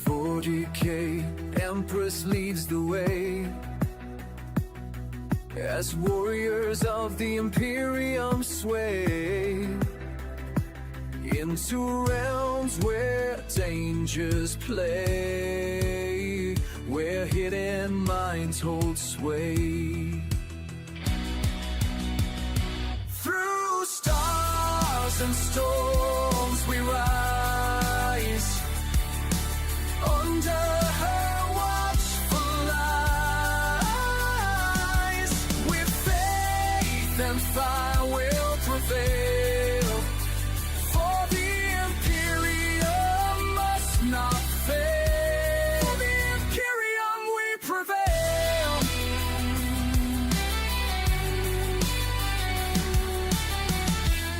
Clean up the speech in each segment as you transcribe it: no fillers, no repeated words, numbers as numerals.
40K Empress leads the way as warriors of the imperium sway into realms where dangers play, where hidden minds hold sway. Through stars and storms we rise, under her watchful eyes, with faith and fire will prevail, for the imperium must not fail. For the imperium we prevail.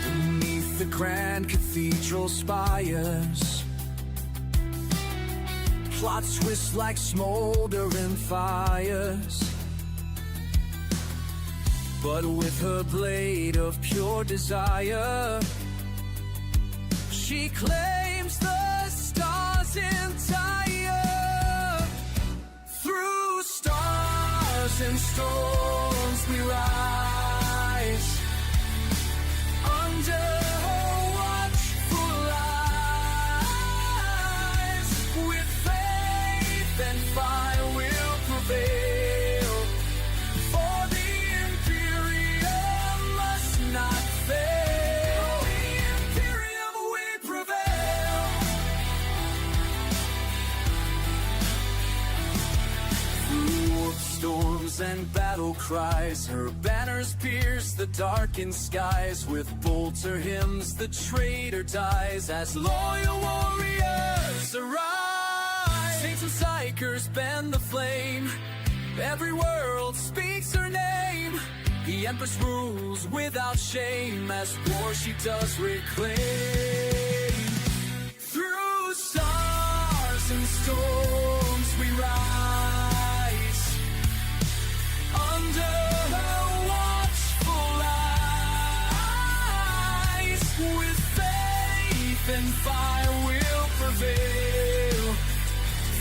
Beneath the grand cathedral spires, plots twist like smoldering fires, but with her blade of pure desire, she claims the stars entire. Through stars and storms we rise, under her watchful eyes, with faith and fire will prevail, for the imperium must not fail. The imperium we prevail. Through warp storms and battle cries, her banners pierce the darkened skies. With bolter hymns the traitor dies, as loyal warriors arise. Saints and psychers bend the flame, every world speaks her name. The Empress rules without shame, as war she does reclaim. Through stars and storms we rise, under her watchful eyes, with faith and fire will prevail,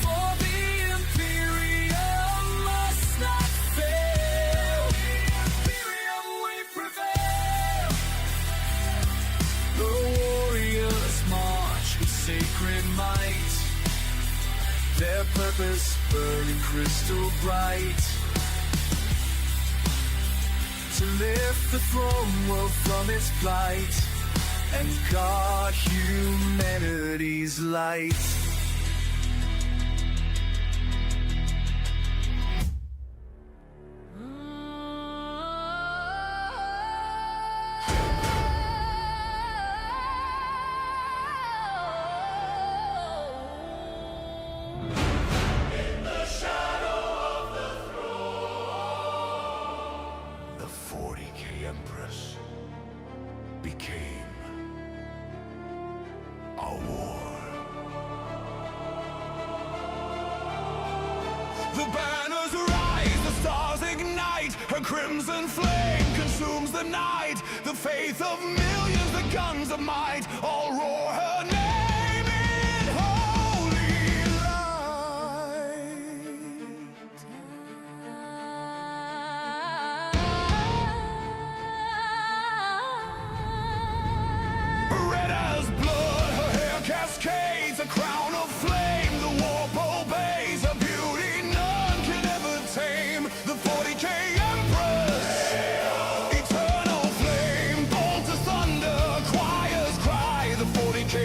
for the imperium must not fail. The imperium we prevail. The warriors march with sacred might, their purpose burning crystal bright, to lift the throne world from its plight and guard humanity's light. The 40K Empress became a war. The banners rise, the stars ignite, her crimson flame consumes the night. The faith of millions, the guns of might, all roar her name in holy light. Red as blood, her hair cascades, a crown of flame, the warp obeys, a beauty none can ever tame. The 40K Empress, eternal flame, bolt to thunder, choirs cry. The 40K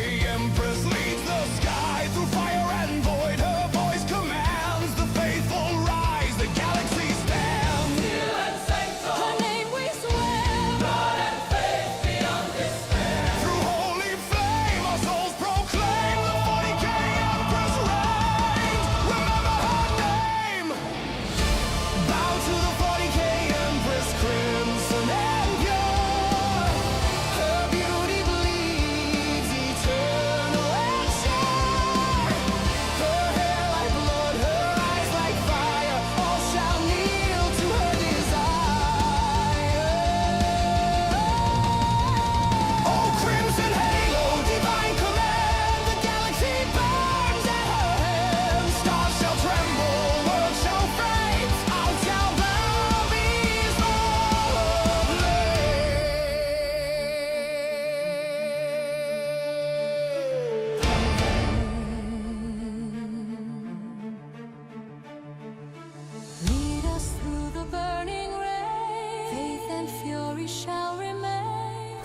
fury shall remain.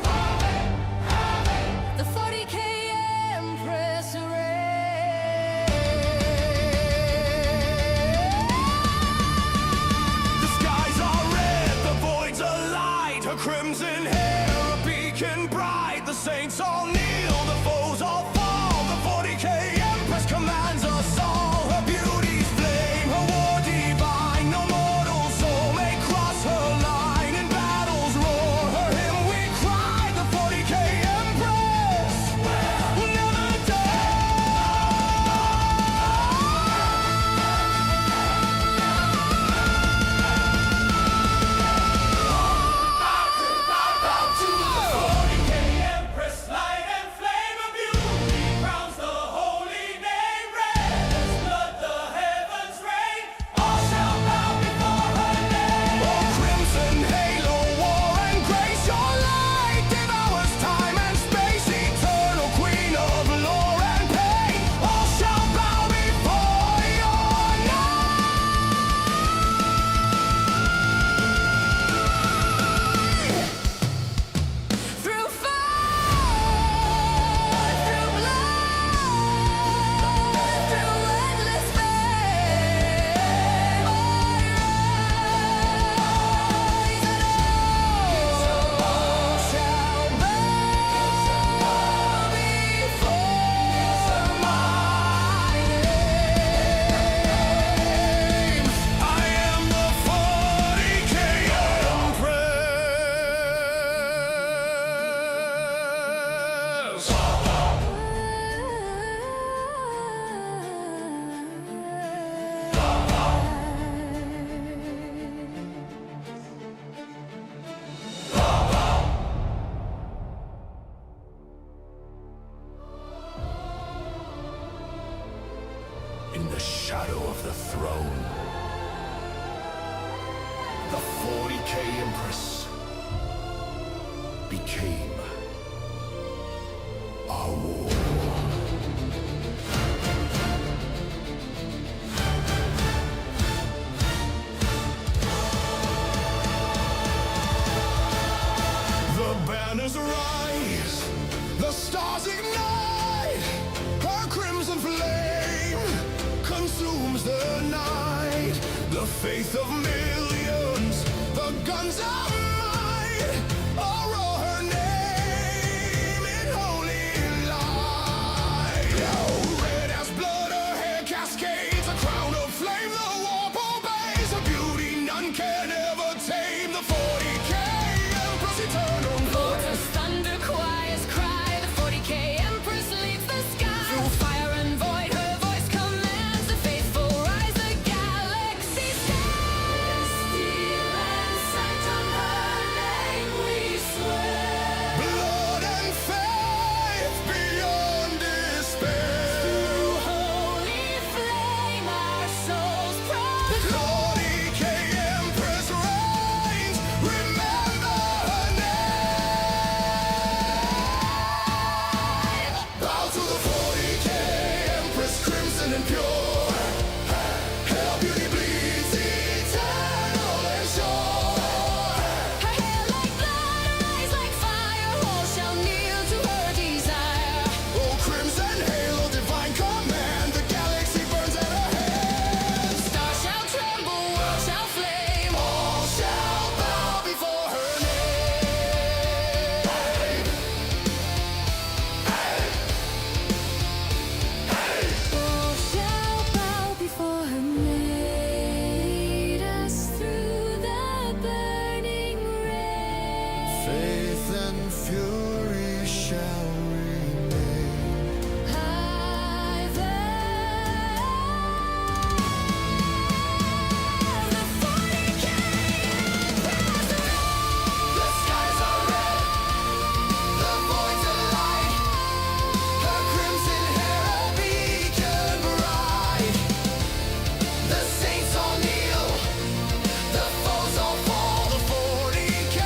The 40K Empress reigns. The skies are red, the voids are light. Her crimson hair, a beacon bright. The saints all kneel, the foes all fall. The 40K Empress commands us all. Her beauty's flame, her war divine. No mortal soul may cross her line. In battle's roar, her hymn we cry. The 40K Empress will never Empress, light and flame of beauty crowns the holy name. Red as blood, the heavens reign. All shall bow before her name. Oh, crimson halo, war and grace, your light devours time and space. Eternal queen of lore and pain, all shall bow before your name. Through fire, through blood, through endless fame, I rise and all shall bow before my name. I am the 40K Empress. In the shadow of the throne, the 40K Empress became our war. The banners rise, the stars ignite, her crimson flame consumes the night. The faith of millions, the guns of might, all roar her name in holy light. Oh, red as blood, her hair cascades, a crown of flame, the warp obeys. Her beauty none can ever tame. The 40K Empress eternal. As thunder choirs cry, the 40K Empress leads the sky. Through fire and void, her voice commands. The faithful rise, the galaxy stands. Steel and sight on her name we swear. Blood and faith beyond despair. Through holy flame, our souls The pride. 40K Empress reigns. Remember her name. Bow to the 40K Empress, crimson and pure. Her beauty bleeds eternal and sure. Her hair like blood, her eyes like fire. All shall kneel to her desire. Oh, crimson halo, divine command. The galaxy burns at her hands. Stars shall tremble, world shall flame. All shall bow before her name. All shall bow before her name. Lead us through the burning rain. Faith and fury shall remain. High there, the 40K Empress reigns. The skies are red, the voids are light. Her crimson hair a beacon bright. The saints all kneel, the foes all fall. The 40K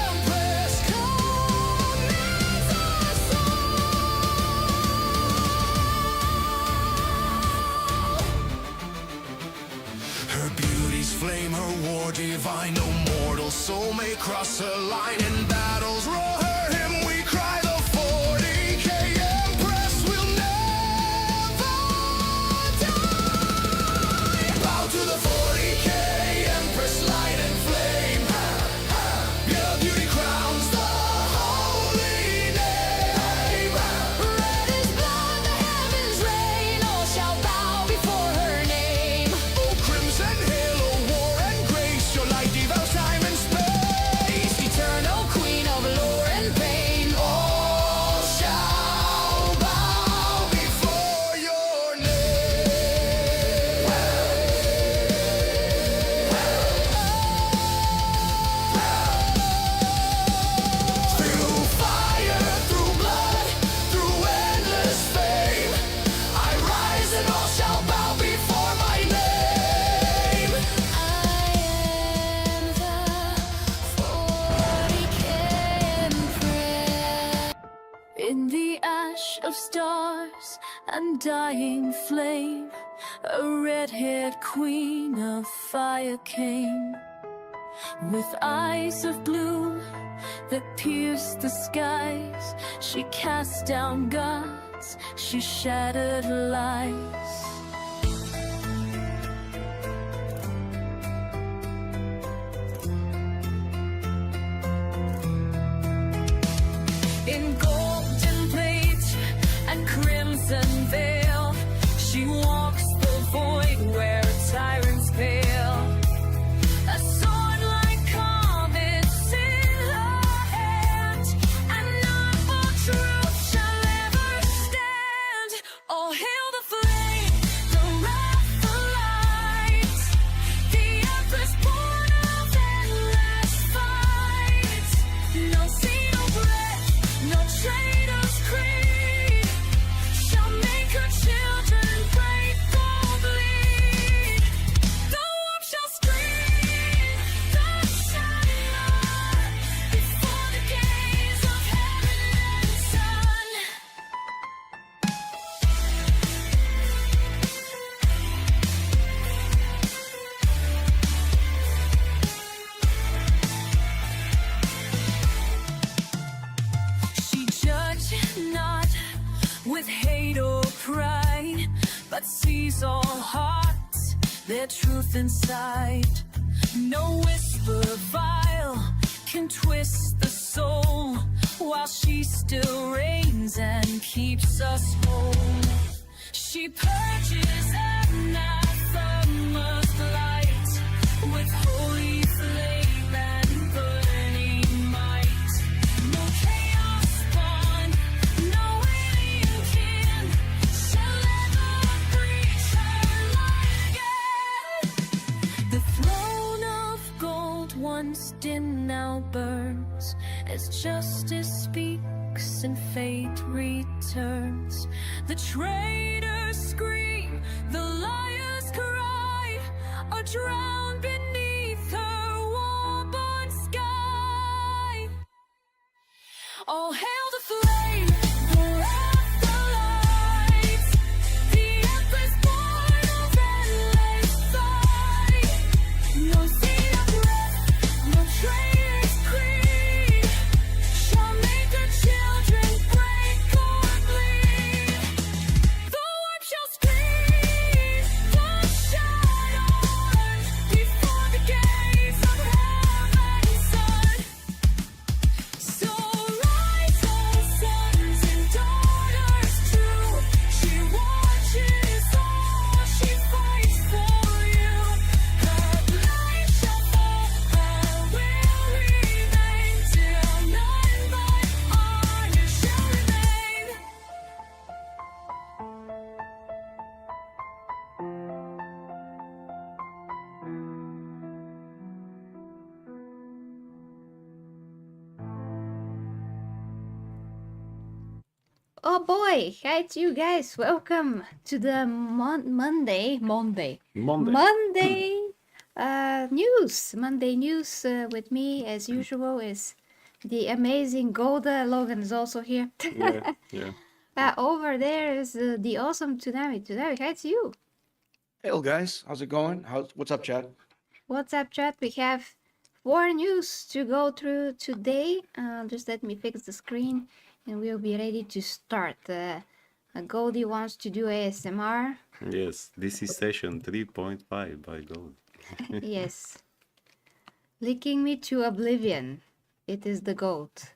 Empress commands us all. Her beauty's flame, her war divine. No mortal soul may cross her line in battles. Roar her hymn, we cry the 40K Empress will never die. Bow to the 40K Empress, light and flame. Your beauty crowns the holy name. Red is blood, the heavens reign. All shall bow before her name. Oh, crimson halo, war and grace, your light devours time and space. Eternal queen of lore and pain. All shall bow before your name. Through fire, through blood, through endless fame, I rise and all shall bow before my name. I am the 40K Empress. In the ash of stars and dying flame, a red-haired queen of fire came. With eyes of blue that pierced the skies, she cast down gods, she shattered lies. In golden plate and crimson veil, she walks the void where tyrants fail. A sword like comets in her hand, and none for truth shall ever stand. All hail the flame, the wrath, the light, the empress born of endless fight. No seed, no breath, no traitor's creed shall make her children break or bleed. The warp shall scream, the shadow before the gaze of heaven and sun. She judged not with hate or pride, but sees all hearts, their truth inside. No whisper vile can twist the soul, while she still reigns and keeps us whole. She purges anathema's light with holy flame and burning might. No chaos spawn, no alien kin shall ever breach her light again. The throne of gold, once dim, now burns as justice speaks and fate returns. The traitors scream, the liars cry, are drowned beneath her war-born sky. All hail the flame, the wrath, the light, the empress born of endless fight. No seed of breath, no traitor's creed shall make her children break or bleed. The warp shall scream, the shadow before the gaze of heaven's sun. So rise, O sons and daughters true. She watches all, she fights for you. Her light shall fall, her will remain till none but honor shall remain. Oh boy, hi to you guys. Welcome to the Monday news. Monday news with me as usual is the amazing Golda. Logan is also here. Yeah. Over there is the awesome Tsunami. Tsunami, hi to you. Hey, guys, how's it going? What's up, chat? What's up, chat? We have 4 news to go through today. Just let me fix the screen and we'll be ready to start. Goldie wants to do ASMR. Yes, this is session 3.5 by Gold. Yes. Licking me to oblivion. It is the goat.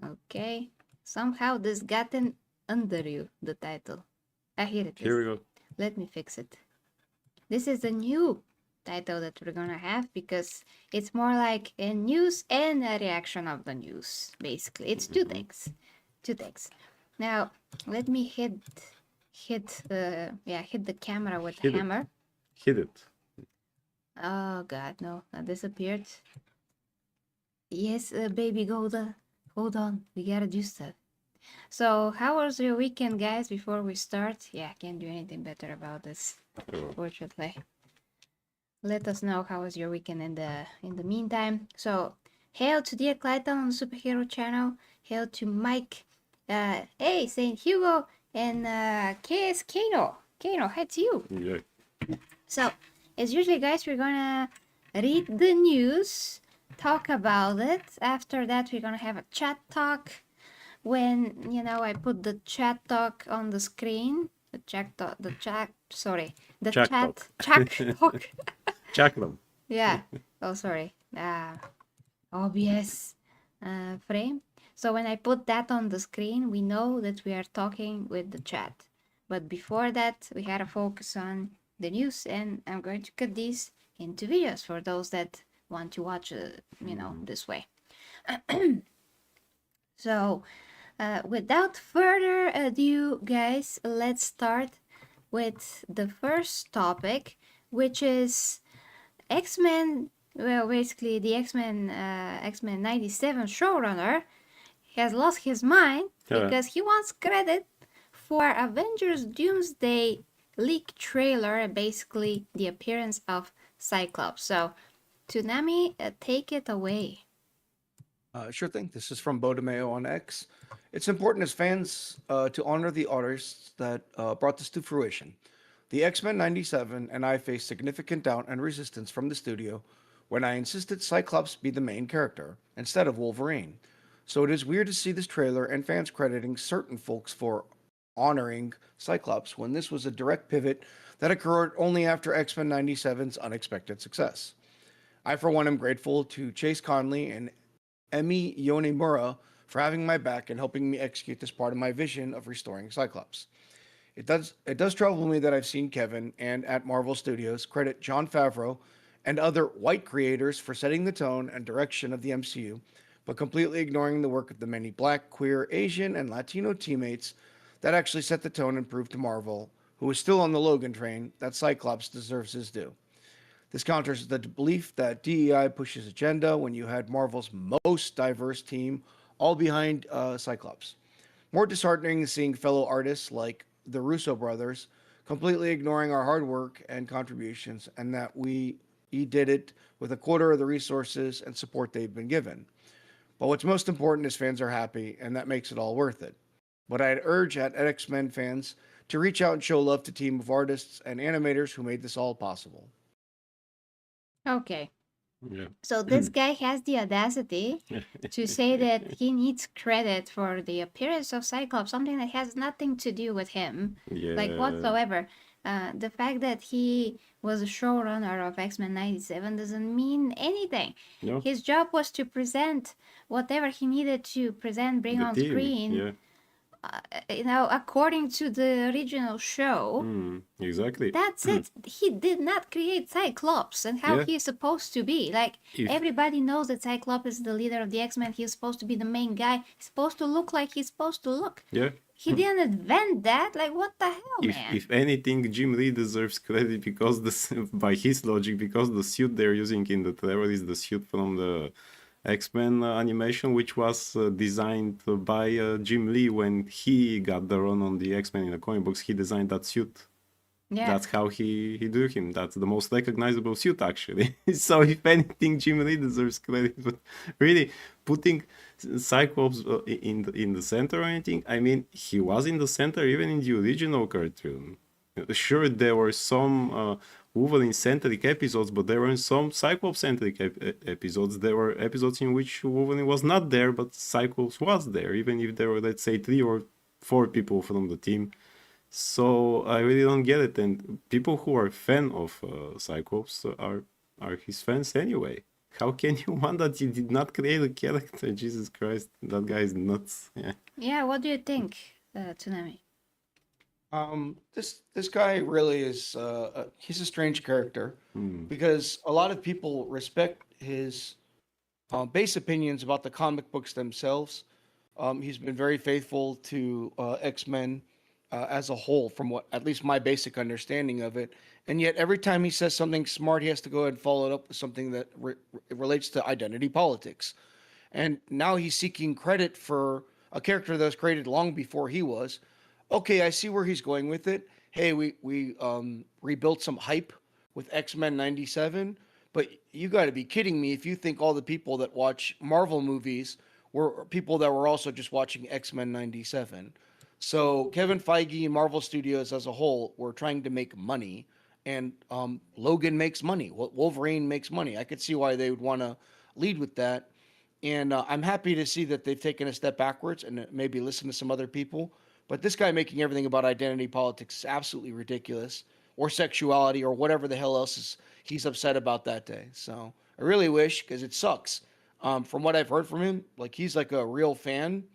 Okay. Somehow this gotten under you, the title. Here it is. Here we go. Let me fix it. This is a new title that we're gonna have because it's more like a news and a reaction of the news, basically. It's two things. Two things. Now, let me hit the camera with the Hit it. hammer. Hit it. Oh god, no, that disappeared. Yes, baby Golda. Hold on, we gotta do stuff. So, how was your weekend, guys, before we start? Yeah, I can't do anything better about this, Oh. fortunately. Let us know how was your weekend in the meantime. So, hail to Dear Clayton on the Superhero channel. Hail to Mike, hey, Saint Hugo, and KS Kano. Kano, hi to you. Yeah. So, as usually, guys, we're gonna read the news, talk about it. After that, we're gonna have a chat talk. When, I put the chat talk on the screen, the chat talk, chat talk. Chakram. Yeah. Oh, sorry. OBS frame. So when I put that on the screen, we know that we are talking with the chat. But before that, we had to focus on the news, and I'm going to cut these into videos for those that want to watch, this way. So, without further ado, guys, let's start with the first topic, which is X-Men. Well, basically, the X-Men 97 showrunner has lost his mind because he wants credit for Avengers Doomsday leak trailer, basically the appearance of Cyclops. So, Toonami, take it away. Sure thing. This is from Bodemeo on X. It's important as fans to honor the artists that brought this to fruition. The X-Men 97 and I faced significant doubt and resistance from the studio when I insisted Cyclops be the main character instead of Wolverine. So it is weird to see this trailer and fans crediting certain folks for honoring Cyclops when this was a direct pivot that occurred only after X-Men 97's unexpected success. I, for one, am grateful to Chase Conley and Emi Yonemura for having my back and helping me execute this part of my vision of restoring Cyclops. It does trouble me that I've seen Kevin and at Marvel Studios credit Jon Favreau and other white creators for setting the tone and direction of the MCU, but completely ignoring the work of the many black, queer, Asian, and Latino teammates that actually set the tone and proved to Marvel, who is still on the Logan train, that Cyclops deserves his due. This counters the belief that DEI pushes agenda when you had Marvel's most diverse team all behind Cyclops. More disheartening is seeing fellow artists like the Russo brothers completely ignoring our hard work and contributions, and that we did it with a quarter of the resources and support they've been given. But what's most important is fans are happy, and that makes it all worth it. But I'd urge at X-Men fans to reach out and show love to team of artists and animators who made this all possible. Okay. Yeah. So this guy has the audacity to say that he needs credit for the appearance of Cyclops, something that has nothing to do with him, like Yeah. whatsoever. The fact that he was a showrunner of X-Men 97 doesn't mean anything. No. His job was to present whatever he needed to present, bring The on team. screen, Yeah. According to the original show. Exactly. That's it. He did not create Cyclops and how Yeah. he's supposed to be. Like, If- everybody knows that Cyclops is the leader of the X-Men. He's supposed to be the main guy. He's supposed to look like he's supposed to look. Yeah. He didn't invent that. Like, what the hell, man? If anything, Jim Lee deserves credit because by his logic, because the suit they're using in the trailer is the suit from the X-Men animation, which was designed by Jim Lee when he got the run on the X-Men in the comic books. He designed that suit. Yeah. That's how he drew him. That's the most recognizable suit, actually. So if anything, Jim Lee deserves credit. But really, putting Cyclops in the center or anything, I mean, he was in the center even in the original cartoon. Sure, there were some Wolverine-centric episodes, but there were some Cyclops-centric episodes. There were episodes in which Wolverine was not there, but Cyclops was there, even if there were, let's say, 3 or 4 people from the team. So I really don't get it. And people who are fan of Cyclops are his fans anyway. How can you want that he did not create a character? Jesus Christ, that guy is nuts. Yeah. Yeah, what do you think, Tsunami? This guy really is he's a strange character because a lot of people respect his base opinions about the comic books themselves. He's been very faithful to X-Men as a whole, from what at least my basic understanding of it. And yet, every time he says something smart, he has to go ahead and follow it up with something that relates to identity politics. And now he's seeking credit for a character that was created long before he was. Okay, I see where he's going with it. Hey, we rebuilt some hype with X-Men 97, but you got to be kidding me if you think all the people that watch Marvel movies were people that were also just watching X-Men 97. So Kevin Feige and Marvel Studios as a whole were trying to make money, and Logan makes money. Wolverine makes money. I could see why they would want to lead with that. And I'm happy to see that they've taken a step backwards and maybe listen to some other people. But this guy making everything about identity politics is absolutely ridiculous, or sexuality, or whatever the hell else he's upset about that day. So I really wish, because it sucks. From what I've heard from him, like he's like a real fan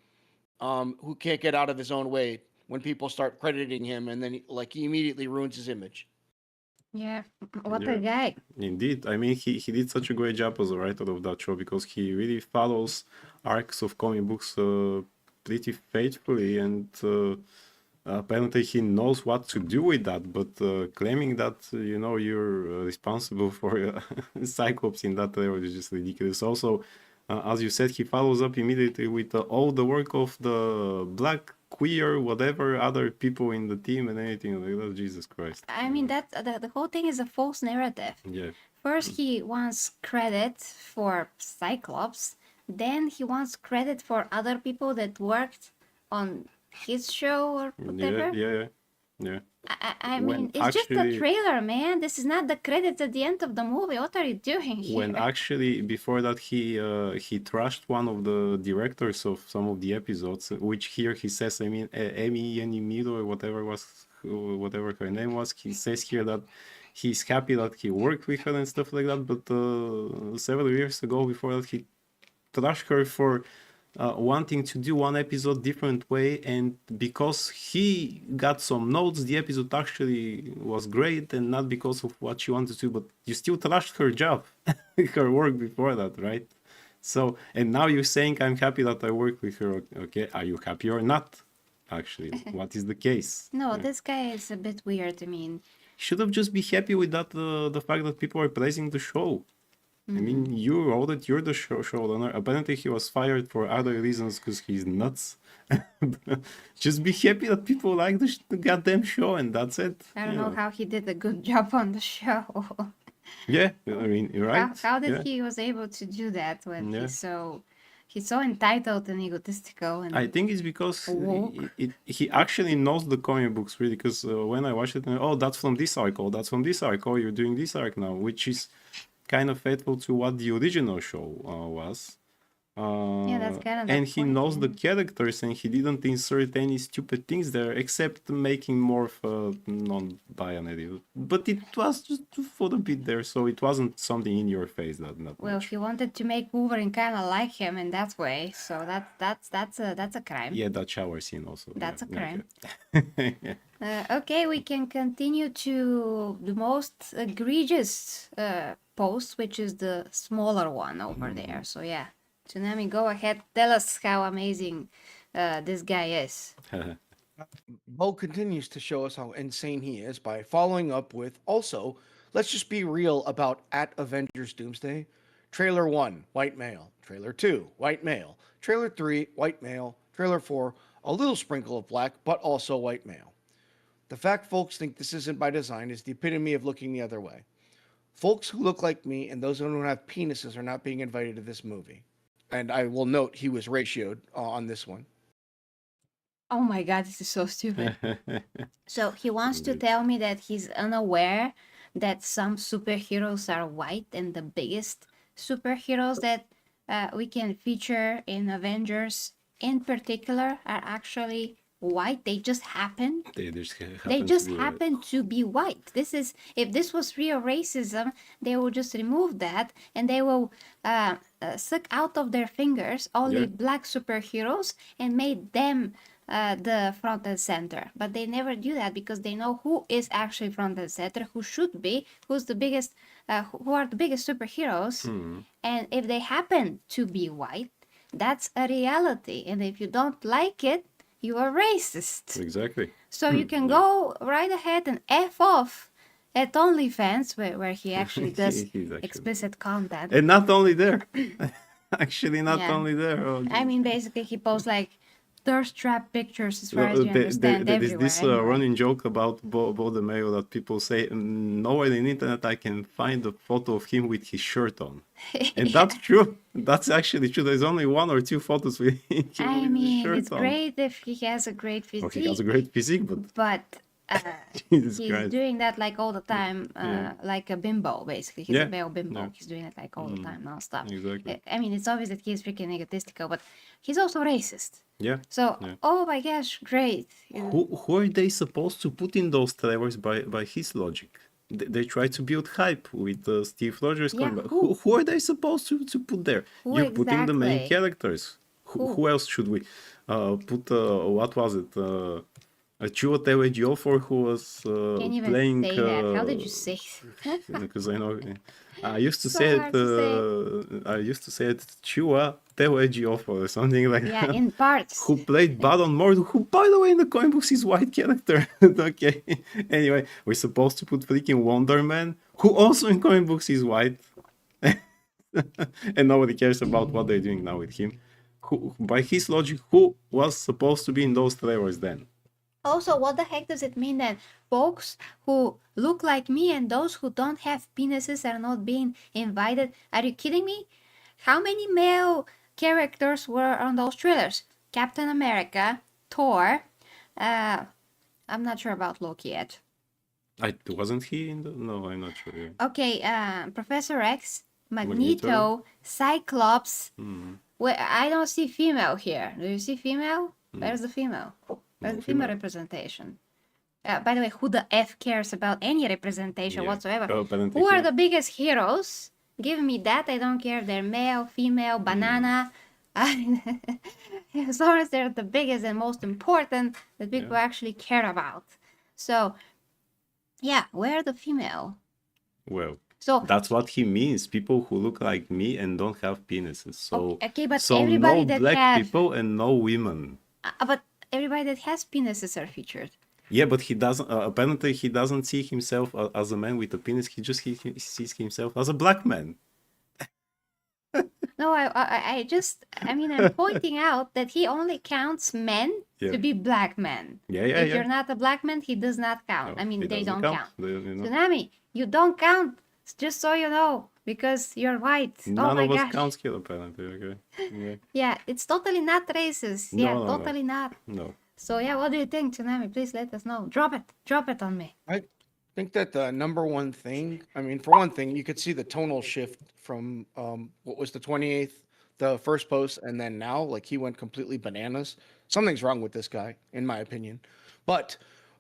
who can't get out of his own way when people start crediting him, and then he immediately ruins his image. Yeah, what Yeah. a guy. Indeed. I mean, he did such a great job as a writer of that show because he really follows arcs of comic books pretty faithfully, and apparently he knows what to do with that. But claiming that, you're responsible for Cyclops in that level is just ridiculous. Also, as you said, he follows up immediately with all the work of the black, queer, whatever other people in the team and anything like that. Jesus Christ. I mean, that the whole thing is a false narrative. Yeah. First, he wants credit for Cyclops, then he wants credit for other people that worked on his show or whatever. Yeah. I When mean, it's just a actually- trailer, man. This is not the credits at the end of the movie. What are you doing here? When actually before that he trashed one of the directors of some of the episodes, which here he says, I mean, Emi Milo or whatever her name was, he says here that he's happy that he worked with her and stuff like that, but several years ago before that he trashed her for wanting to do one episode different way, and because he got some notes, the episode actually was great, and not because of what she wanted to. But you still trashed her job, her work before that, right? So, and now you're saying I'm happy that I worked with her. Okay, are you happy or not? Actually, what is the case? No, this guy is a bit weird. I mean, Should have just be happy with that. The fact that people are praising the show. I mean, you wrote it, you're the showrunner. Apparently, he was fired for other reasons because he's nuts. Just be happy that people like the goddamn show, and that's it. I don't know how he did a good job on the show. Yeah, I mean, you're right. How did yeah. he was able to do that when Yeah. he's so entitled and egotistical and I think it's because Woke. he actually knows the comic books really. Because when I watched it, oh, that's from this arc. Oh, that's from this arc. Oh, you're doing this arc now, which is kind of faithful to what the original show was. that's kind of the and he point, knows yeah. the characters, and he didn't insert any stupid things there except making more of a non-binary. But it was just for a bit there, so it wasn't something in your face that not well, much. he wanted to make Wolverine kind of like him in that way, so that's a crime. Yeah, that shower scene also. That's yeah, a crime. Okay. Okay, we can continue to the most egregious post, which is the smaller one over there. So yeah, Tsunami, go ahead, tell us how amazing this guy is. Bo continues to show us how insane he is by following up with also, let's just be real about at Avengers Doomsday. Trailer 1, white male. Trailer 2, white male. Trailer 3, white male. Trailer 4, a little sprinkle of black, but also white male. The fact folks think this isn't by design is the epitome of looking the other way. Folks who look like me and those who don't have penises are not being invited to this movie. And I will note he was ratioed on this one. Oh my god, this is so stupid. So he wants to tell me that he's unaware that some superheroes are white, and the biggest superheroes that we can feature in Avengers in particular are actually white. They just happen. They just happen to be white. This is, if this was real racism, they will just remove that and they will suck out of their fingers only black superheroes and made them the front and center. But they never do that because they know who is actually front and center, who should be, who's the biggest, who are the biggest superheroes. And if they happen to be white, that's a reality. And if you don't like it, you are racist. Exactly. So you can go right ahead and F off at OnlyFans, where he actually does explicit content. And not only there. Actually, not Yeah. only there. Oh, I mean, basically, he posts like thirst trap pictures, as far as you there understand, is everywhere. this anyway. running joke about Bodemeo that people say, nowhere in the internet I can find a photo of him with his shirt on. And that's true. That's actually true. There's only one or two photos with him I with his mean, shirt it's on. great if he has a great Well, physique, he has a great physique, but but Jesus he's Christ. doing that like all the time, like a bimbo, basically. He's Yeah, a male bimbo. yeah. He's doing it like all the time, nonstop. Exactly. I mean, it's obvious that he's freaking egotistical, but he's also racist. Yeah. So, Yeah. oh my gosh, great. Who are they supposed to put in those trailers by his logic? They try to build hype with Steve Rogers coming back. who? Who are they supposed to put there? Who You're putting the main exactly? characters. Who else should we put? What was it? Chiwetel Ejiofor, who was Can't even playing. say that. How did you say it? Because I know I used to So say hard it. to I used to say it Chiwetel Ejiofor or something like Yeah, that. in parts. Who played Baron Mordo, who, by the way, in the comic books is white character. Okay. Anyway, we're supposed to put freaking Wonder Man, who also in comic books is white. And nobody cares about what they're doing now with him. Who, by his logic, who was supposed to be in those trailers then? Also, what the heck does it mean that folks who look like me and those who don't have penises are not being invited? Are you kidding me? How many male characters were on those trailers? Captain America, Thor, I'm not sure about Loki yet. Wasn't he in the? No, I'm not sure. Yeah. Okay, Professor X, Magneto. Magneto, Cyclops. Well, I don't see female here. Do you see female? Where's the female? Where's the female representation? By the way, who the F cares about any representation Yeah. whatsoever? Apparently Who are he- the biggest heroes? Give me that. I don't care if they're male, female, banana. As long as they're the biggest and most important that people actually care about. So, yeah, where the female? Well, So, that's what he means. People who look like me and don't have penises. So, okay, but so everybody no that black have- people and no women. but everybody that has penises are featured. Yeah, but he doesn't. Apparently, he doesn't see himself as a man with a penis. He just he sees himself as a black man. No, I mean, I'm pointing out that he only counts men Yeah. to be black men. Yeah, yeah, If yeah. you're not a black man, he does not count. I mean, He they doesn't don't count. You know. Tsunami, you don't count. Just so you know, because you're white. Oh None my of us gosh. counts here, apparently. Okay. Yeah. Yeah, it's totally not racist. No, Yeah, no, no. totally not. No. So yeah, what do you think, Tsunami? Please let us know. Drop it on me. I think that the number one thing, I mean, for one thing, you could see the tonal shift from what was the 28th, the first post, and then now, like he went completely bananas. Something's wrong with this guy, in my opinion. But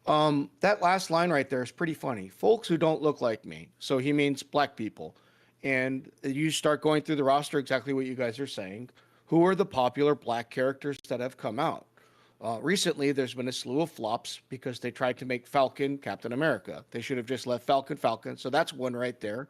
that last line right there is pretty funny. Folks who don't look like me. So he means black people. And you start going through the roster, exactly what you guys are saying. Who are the popular black characters that have come out? Recently, there's been a slew of flops because they tried to make Falcon Captain America. They should have just left Falcon. So that's one right there.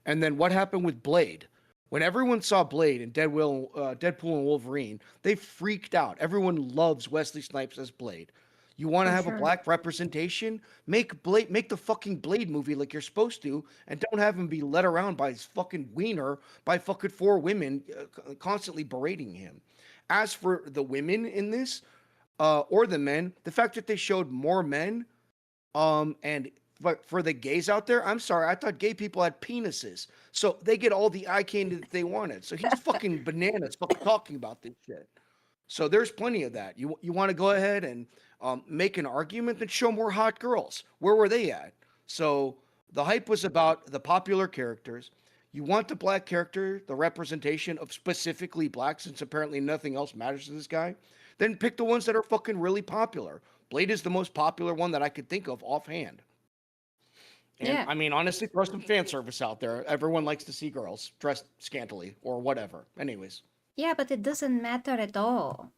And then what happened with Blade? When everyone saw Blade and Deadpool and Wolverine, they freaked out. Everyone loves Wesley Snipes as Blade. You want to have sure. a black representation? Make the fucking Blade movie like you're supposed to, and don't have him be led around by his fucking wiener by fucking four women constantly berating him. As for the women in this, or the men, the fact that they showed more men, but for the gays out there, I'm sorry, I thought gay people had penises, so they get all the eye candy that they wanted. So he's fucking bananas, fucking talking about this shit. So there's plenty of that. You want to go ahead and make an argument, then show more hot girls. Where were they at? So the hype was about the popular characters. You want the black character, the representation of specifically black, since apparently nothing else matters to this guy. Then pick the ones that are fucking really popular. Blade is the most popular one that I could think of offhand. And Yeah. I mean, honestly, throw some fan service out there. Everyone likes to see girls dressed scantily or whatever. Anyways. Yeah, but it doesn't matter at all.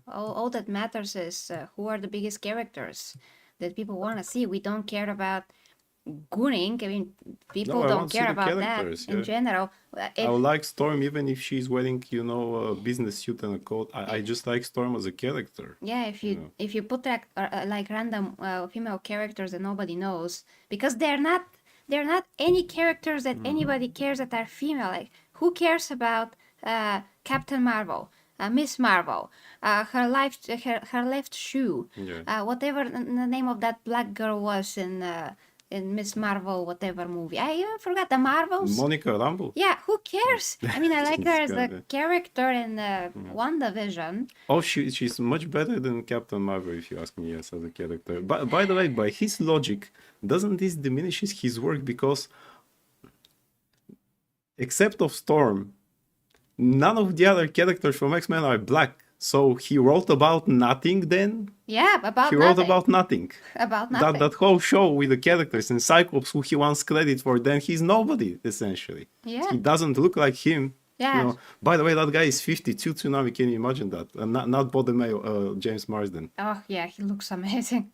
All that matters is who are the biggest characters that people want to see. We don't care about gooning. I mean, people I don't want to see care the about that characters, in yeah. general. I would like Storm even if she's wearing, a business suit and a coat. I just like Storm as a character. Yeah, if you put like random female characters that nobody knows, because they're not any characters that anybody cares that are female. Like who cares about Captain Marvel, Miss Marvel, her left shoe, Yeah. whatever the name of that black girl was in Miss Marvel whatever movie. I even forgot the Marvels. Monica Rambeau. Yeah, who cares? I mean, I like her as Jesus the God. character in WandaVision. Oh, she's much better than Captain Marvel, if you ask me, yes, as a character. But by the way, by his logic, doesn't this diminishes his work because, except of Storm, none of the other characters from X-Men are black. So he wrote about nothing then? Yeah, about He wrote nothing. about nothing. About nothing. That whole show with the characters and Cyclops, who he wants credit for, then he's nobody, essentially. Yeah. He doesn't look like him. Yeah. By the way, that guy is 52 Tsunami, can you imagine that? Not Bodemayo, James Marsden. Oh yeah, he looks amazing.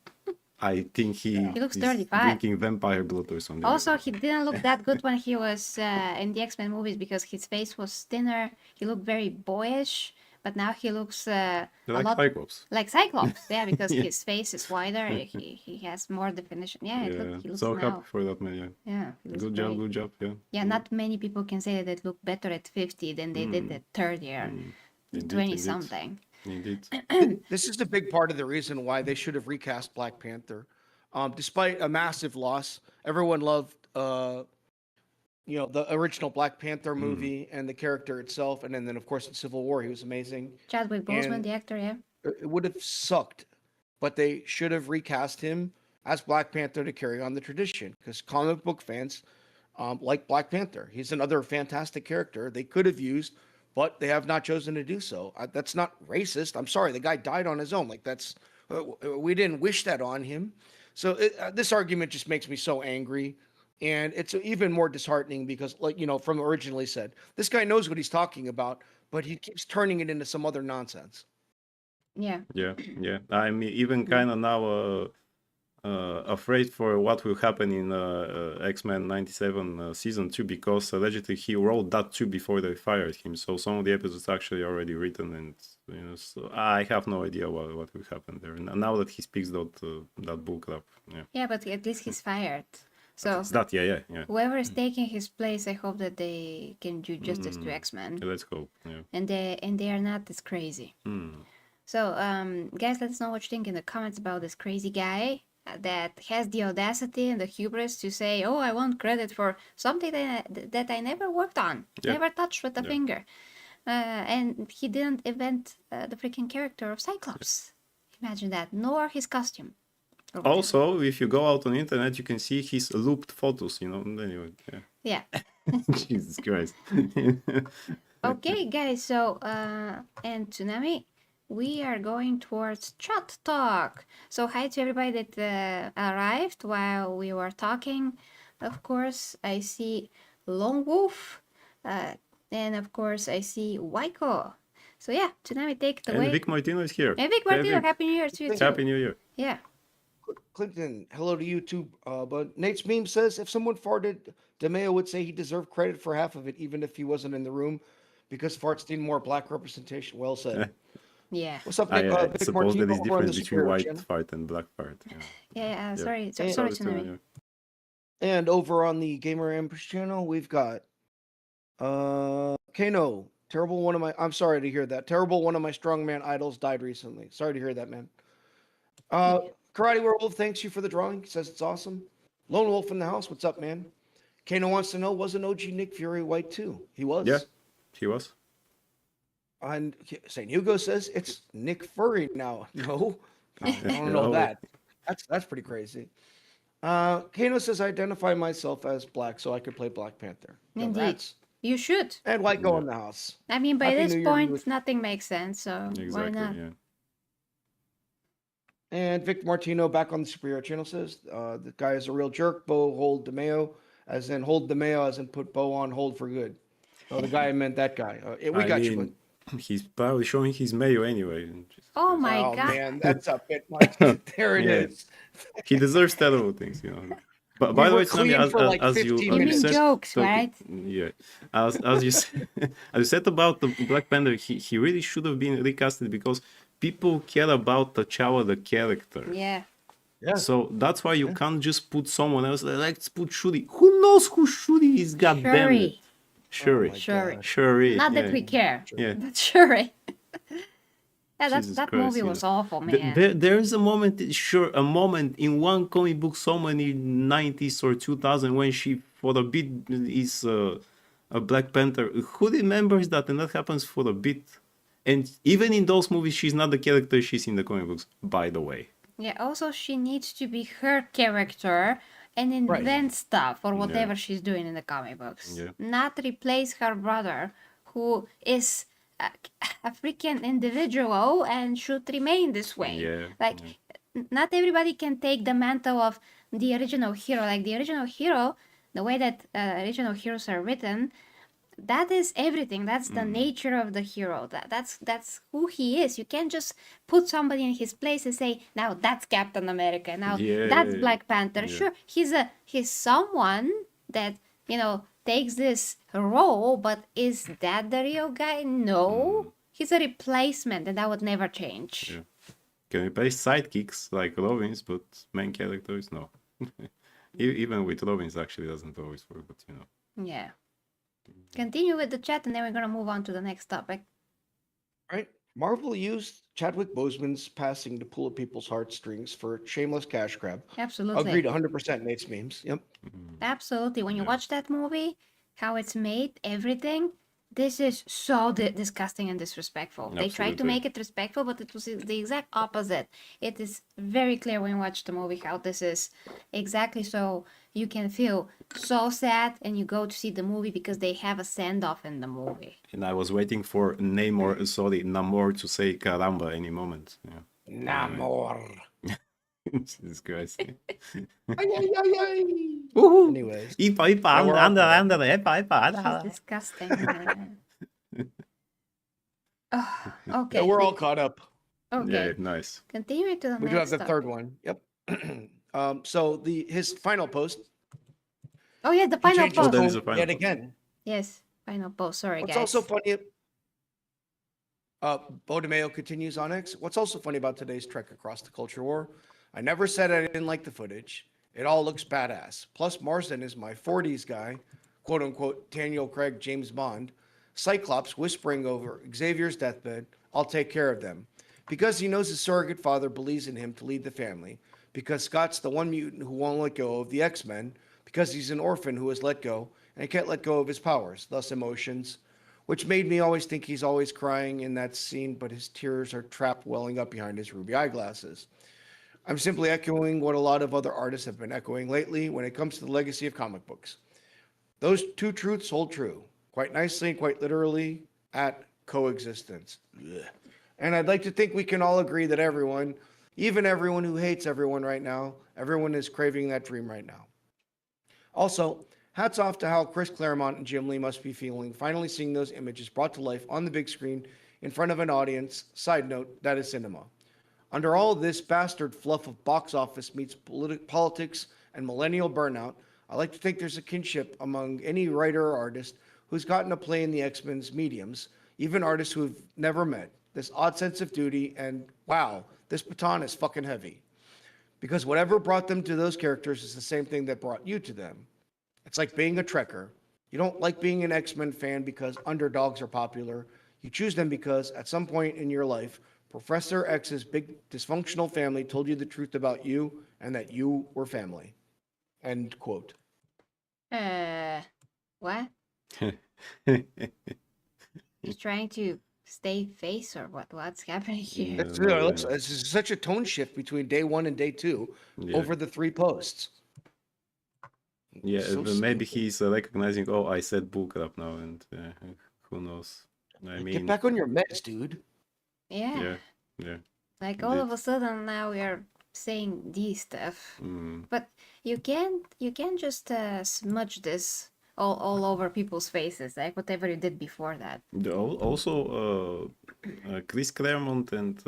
I think he looks is 35. drinking vampire blood or something. Also, he didn't look that good when he was in the X-Men movies because his face was thinner. He looked very boyish, but now he looks a like lot Cyclops. like Cyclops. Yeah, because Yeah. his face is wider. He has more definition. Yeah, he looks So now. happy for that man, yeah. Yeah, he looks Good great. job, yeah. Yeah, not many people can say that they look better at 50 than they did at 30 or Indeed, 20 indeed. something. Indeed. This is a big part of the reason why they should have recast Black Panther. Despite a massive loss, everyone loved, the original Black Panther movie and the character itself, and then of course in Civil War he was amazing. Chadwick Boseman, And- the actor, yeah. It would have sucked, but they should have recast him as Black Panther to carry on the tradition, because comic book fans like Black Panther. He's another fantastic character they could have used, but they have not chosen to do so. That's not racist. I'm sorry, the guy died on his own. Like we didn't wish that on him. So this argument just makes me so angry, and it's even more disheartening because, from originally said, this guy knows what he's talking about, but he keeps turning it into some other nonsense. Yeah. Yeah. I'm even kind of now afraid for what will happen in X-Men 97 season 2, because allegedly he wrote that too before they fired him. So some of the episodes actually already written, and so I have no idea what will happen there. Now that he speaks that bull crap, yeah. Yeah, but at least he's fired. So It's that, yeah. whoever is taking his place, I hope that they can do justice to X-Men, Let's hope, yeah. and they are not as crazy. So, guys, let us know what you think in the comments about this crazy guy that has the audacity and the hubris to say, "Oh, I want credit for something that I never worked on, Yeah. never touched with a finger," and he didn't invent the freaking character of Cyclops. Imagine that, nor his costume. Or whatever. Also, if you go out on the internet, you can see his looped photos, Anyway, yeah. Yeah. Jesus Christ. Okay, guys, so, and Tsunami, we are going towards chat talk. So, hi to everybody that arrived while we were talking. Of course, I see Lone Wolf, and of course, I see Waiko. So, yeah, Tsunami, take it away. And Vic Martino is here. And Vic Hey, Martino, Vic. Happy New Year to you, too. Happy New Year. Yeah. Clinton, hello to you too. But Nate's meme says if someone farted, DeMeo would say he deserved credit for half of it, even if he wasn't in the room, because farts need more black representation. Well said. Yeah. What's up, I Nick? Vic suppose there Martino is over on the difference between Superior white channel. fart and black fart. Yeah. Yeah, sorry, Hey, sorry, Sorry, Tsunami. And over on the Gamer Ambush channel, we've got Kano. Terrible one of my. I'm sorry to hear that. Terrible one of my strongman idols died recently. Sorry to hear that, man. Karate Werewolf, thanks you for the drawing. Says it's awesome. Lone Wolf in the house. What's up, man? Kano wants to know, wasn't OG Nick Fury white too? He was. Yeah, he was. And St. Hugo says it's Nick Fury now. No, I don't know Oh, that. That's pretty crazy. Kano says I identify myself as black so I could play Black Panther. Indeed. You should. And white go in the house. I mean, by Happy this New Year to you. point, nothing makes sense, so why exactly. not? Yeah. And Vic Martino back on the Superhero channel says the guy is a real jerk. Bo hold DeMeo, as in hold DeMeo, as in put Bo on hold for good. Oh, the guy meant that guy. We got you. mean, he's probably showing his mayo anyway. Oh my Oh god. man, that's a bit much. There it Yeah. is. He deserves terrible things, you know. But We by the were way, Tsunami, clean for like as 15 you You mean minutes. said, jokes, so- right? Yeah, as you said, as you said about the Black Panther, he really should have been recasted because people care about T'Challa the character. Yeah. Yeah. So that's why you can't just put someone else. Let's put Shuri. Who knows who Shuri is? God damn it. Shuri. Shuri. Shuri. Shuri. Not that yeah. we care. Yeah. But Shuri. Yeah, Jesus that Christ, movie you was know. awful, man. There is a moment, sure, a moment in one comic book, someone in 90s or 2000 when she, for a bit, is a Black Panther. Who remembers that? And that happens for a bit. And even in those movies, she's not the character she's in the comic books, by the way. Yeah, also she needs to be her character and invent stuff or whatever she's doing in the comic books. Yeah. Not replace her brother, who is a freaking individual and should remain this way. Yeah, Like, not everybody can take the mantle of the original hero. Like, the original hero, the way that original heroes are written, that is everything. That's the nature of the hero. That's who he is. You can't just put somebody in his place and say, now that's Captain America, now that's Black Panther. Yeah. Sure, he's someone that, takes this role, but is that the real guy? No. He's a replacement, and that would never change. Yeah. Can replace sidekicks like Robins, but main characters, no. Even with Robins, actually doesn't always work, but you know. Yeah. Continue with the chat, and then we're gonna move on to the next topic. Right? Marvel used Chadwick Boseman's passing to pull at people's heartstrings for shameless cash grab. Absolutely. Agreed 100% Nate's memes. Yep. Absolutely. When you watch that movie, how it's made, everything, this is so disgusting and disrespectful. They tried to Absolutely. make it respectful, but it was the exact opposite. It is very clear when you watch the movie how this is exactly so. You can feel so sad, and you go to see the movie because they have a send-off in the movie. And I was waiting for Namor to say caramba any moment. Yeah. Namor. Jesus Christ. Anyways. This is disgusting. man. Oh, okay. Yeah, we're all caught up. Okay. Yeah, nice. Continue to the We do have next the topic. third one. Yep. So his final post. Oh yeah, the he final changed his post. there is tone a final yet post. again. Yes, final post. Sorry, What's guys. also funny. Bo DeMeo continues on X. What's also funny about today's trek across the culture war? I never said I didn't like the footage. It all looks badass. Plus, Marsden is my 40s guy, quote unquote, Daniel Craig James Bond. Cyclops whispering over Xavier's deathbed, I'll take care of them. Because he knows his surrogate father believes in him to lead the family. Because Scott's the one mutant who won't let go of the X-Men. Because he's an orphan who has let go and can't let go of his powers, thus emotions. Which made me always think he's always crying in that scene, but his tears are trapped welling up behind his ruby eyeglasses. I'm simply echoing what a lot of other artists have been echoing lately when it comes to the legacy of comic books. Those two truths hold true, quite nicely and quite literally, at coexistence. Ugh. And I'd like to think we can all agree that everyone, even everyone who hates everyone right now, everyone is craving that dream right now. Also, hats off to how Chris Claremont and Jim Lee must be feeling, finally seeing those images brought to life on the big screen in front of an audience. Side note, that is cinema. Under all this bastard fluff of box office meets politics and millennial burnout, I like to think there's a kinship among any writer or artist who's gotten a play in the X-Men's mediums, even artists who have never met. This odd sense of duty and, wow, this baton is fucking heavy. Because whatever brought them to those characters is the same thing that brought you to them. It's like being a Trekker. You don't like being an X-Men fan because underdogs are popular. You choose them because at some point in your life, Professor X's big dysfunctional family told you the truth about you and that you were family. End quote. What? He's trying to stay face or what? What's happening here? It's, No, no, it's, it's such a tone shift between day 1 and day 2 yeah. over the 3 posts. Yeah, So maybe stupid. he's recognizing, oh, I said bullcrap now, and who knows? I Get mean, back on your meds, dude. Yeah. yeah, yeah. Like all Indeed. of a sudden now we are saying these stuff. Mm. But you can't just smudge this all over people's faces, like whatever you did before that. Also, Chris Claremont and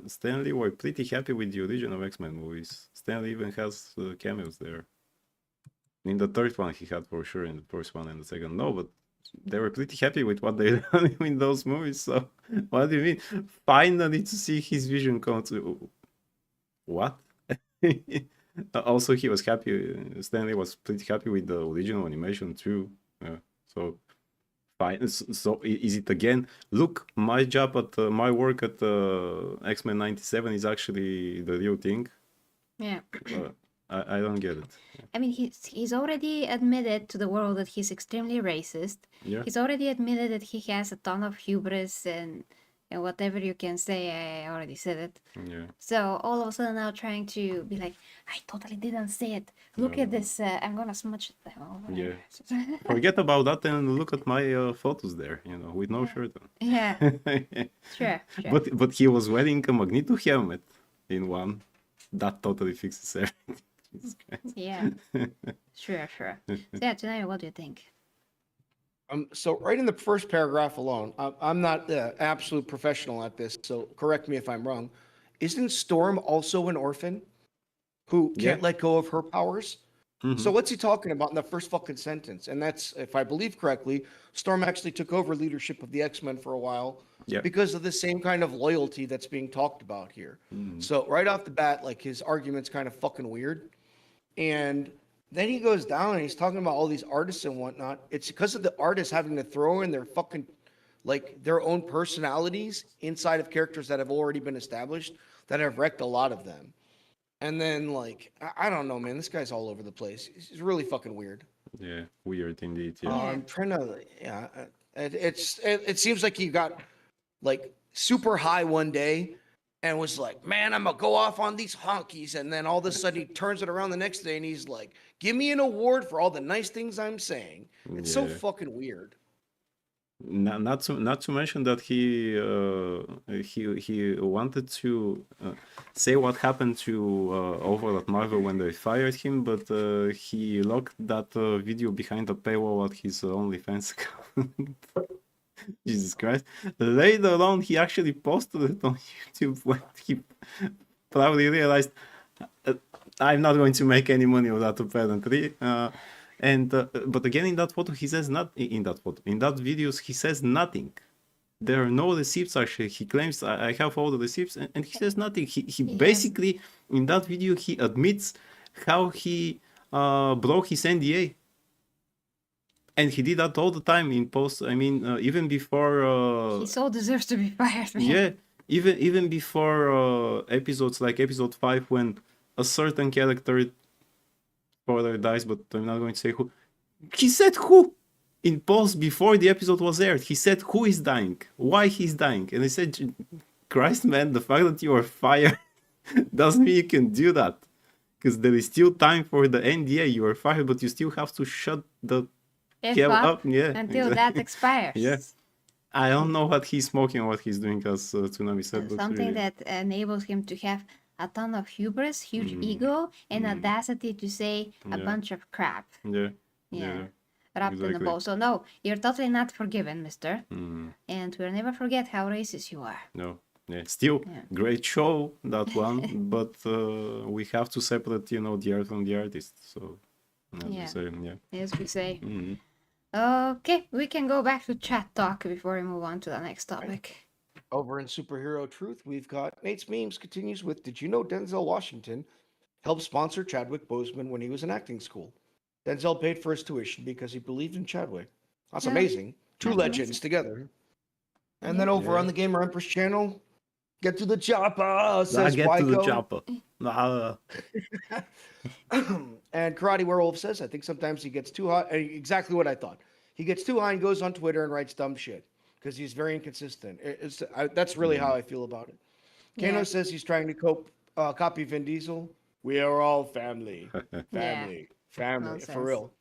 Stan Lee were pretty happy with the original X-Men movies. Stan Lee even has cameos there. In the third one, he had for sure. In the first one and the second, no. But they were pretty happy with what they done in those movies. So, what do you mean? Finally, to see his vision come to what? Also, he was happy. Stanley was pretty happy with the original animation too. So fine. So is it again? Look, my job at my work at X-Men '97 is actually the real thing. Yeah. I don't get it. I mean, he's already admitted to the world that he's extremely racist. Yeah. He's already admitted that he has a ton of hubris and whatever you can say. I already said it. Yeah. So all of a sudden now trying to be like, I totally didn't say it. Look at this. I'm gonna smudge it. Oh, Yeah. whatever. Forget about that and look at my photos there. With no shirt on. Yeah. Sure. But he was wearing a Magneto helmet in one. That totally fixes everything. Jesus Christ. Yeah. Sure. So yeah, Janelle, what do you think? So right in the first paragraph alone, I'm not the absolute professional at this, so correct me if I'm wrong. Isn't Storm also an orphan who can't Yeah. let go of her powers? Mhm. So what's he talking about in the first fucking sentence? And that's, if I believe correctly, Storm actually took over leadership of the X-Men for a while Yeah. because of the same kind of loyalty that's being talked about here. So right off the bat, like his argument's kind of fucking weird. And then he goes down and he's talking about all these artists and whatnot. It's because of the artists having to throw in their fucking, like, their own personalities inside of characters that have already been established that have wrecked a lot of them. And then, like, I don't know, man. This guy's all over the place. He's really fucking weird. Yeah, weird indeed. Yeah. I'm trying to, yeah. It seems like he got like super high one day and was like, man, I'm gonna go off on these honkies. And then all of a sudden he turns it around the next day and he's like, give me an award for all the nice things I'm saying. It's so Yeah. fucking weird. Not to mention that he wanted to say what happened to over at Marvel when they fired him, but he locked that video behind a paywall at his OnlyFans account. Jesus Christ! Later on, he actually posted it on YouTube when he probably realized I'm not going to make any money with that apparently. But again, in that photo, he says not in that photo. In that videos, he says nothing. There are no receipts. Actually, he claims I have all the receipts, and he says nothing. He basically in that video he admits how he broke his NDA, and he did that all the time in post. I mean, even before. He so deserves to be fired, man. Yeah, even before episodes like episode 5, when a certain character, spoiler, dies, but I'm not going to say who. He said who in post before the episode was aired. He said who is dying, why he's dying, and I said, Christ, man, the fact that you are fired doesn't mean you can do that, because there is still time for the NDA. You are fired, but you still have to shut the hell up. Yeah, until exactly. that expires. Yeah. I don't know what he's smoking or what he's doing, as Tsunami said. But Something really, that enables him to have a ton of hubris, huge ego, and audacity to say a Yeah. bunch of crap. yeah, Yeah. Wrapped in a exactly. bow. So no, you're totally not forgiven, mister. Mm, And we'll never forget how racist you are. no, yeah, still Yeah. great show, that one, but we have to separate, the art from the artist. So, as we Yeah. say, yeah. As we say. Mhm. Okay, we can go back to chat talk before we move on to the next topic. Over in Superhero Truth, we've got Nate's Memes continues with, did you know Denzel Washington helped sponsor Chadwick Boseman when he was in acting school? Denzel paid for his tuition because he believed in Chadwick. That's Yeah. amazing. Two That's legends together. And then over on the Gamer Empress channel, get to the chopper, says Get to the Wyco. chopper. Ah, And Karate Werewolf says, I think sometimes he gets too hot. Exactly what I thought. He gets too high and goes on Twitter and writes dumb shit. because he's very inconsistent. That's really how I feel about it. Kano Yeah. says he's trying to copy Vin Diesel. We are all family, Yeah. family, for Nonsense. real.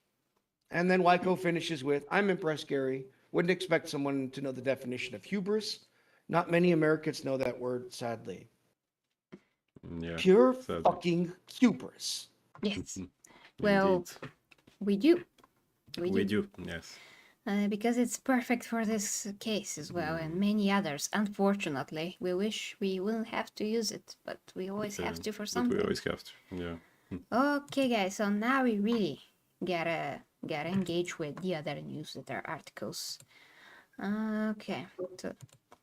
And then Waiko finishes with, I'm impressed, Gary. Wouldn't expect someone to know the definition of hubris. Not many Americans know that word, sadly. Yeah. Pure Sadly. fucking hubris. Yes. Well, Indeed. we do. We do. Yes. Because it's perfect for this case as well, and many others. Unfortunately, we wish we wouldn't have to use it, but we always have to for But we something. always have to. Yeah. Okay, guys. So now we really gotta engage with the other news that are articles. Okay. So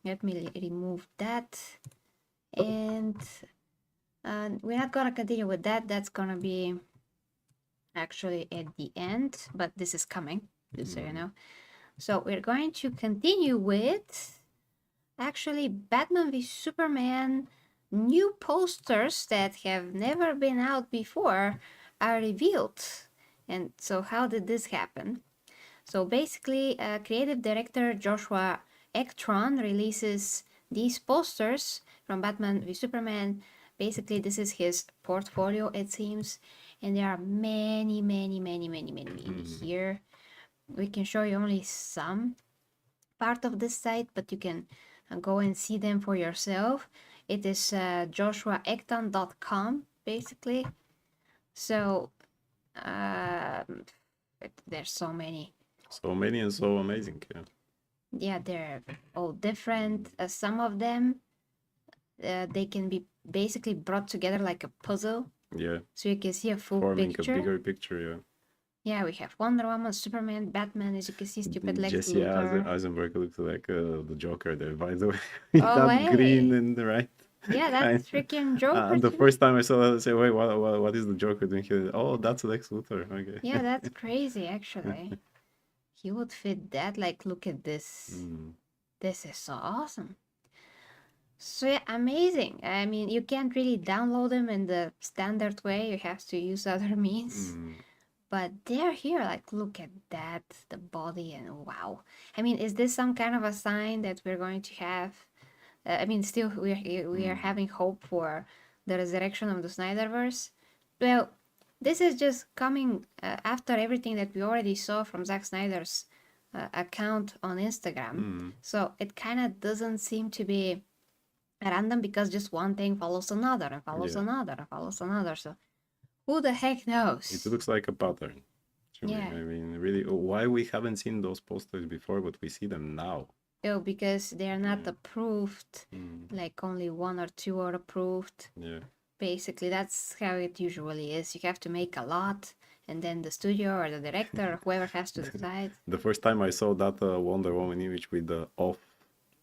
let me remove that, and we're not gonna continue with that. That's gonna be actually at the end, but this is coming, just so you know. So we're going to continue with actually Batman v Superman new posters that have never been out before are revealed. And so how did this happen? So basically, creative director Joshua Ectron releases these posters from Batman v Superman. Basically, this is his portfolio, it seems, and there are many here. We can show you only some part of this site, but you can go and see them for yourself. It is joshuaecton.com, basically. So there's so many. So many and so amazing. Yeah. Yeah, they're all different. Some of them, they can be basically brought together like a puzzle. Yeah. So you can see a full Forming picture. a bigger picture. Yeah. Yeah, we have Wonder Woman, Superman, Batman, as you can see, stupid Lex Jesse Luthor. Eisenberg looks like the Joker there, by the way. Oh, That green hey. and right. Yeah, that's freaking Joker. The too. first time I saw that, I said, "Wait, what is the Joker doing here?" Oh, that's Lex Luthor. Okay. Yeah, that's crazy, actually. He would fit that. Like, look at this. This is so awesome. So, yeah, amazing. I mean, you can't really download them in the standard way. You have to use other means. But they're here. Like, look at that. The body and wow. I mean, is this some kind of a sign that we're going to have? I mean, still, we are having hope for the resurrection of the Snyderverse. Well, this is just coming after everything that we already saw from Zack Snyder's account on Instagram. So it kind of doesn't seem to be random because just one thing follows another and follows another and follows another. So who the heck knows? It looks like a pattern. To Yeah. me. I mean, really, why we haven't seen those posters before, but we see them now. Oh, because they are not approved. Like only one or two are approved. Yeah. Basically, that's how it usually is. You have to make a lot, and then the studio or the director or whoever has to decide. The first time I saw that Wonder Woman image with the off,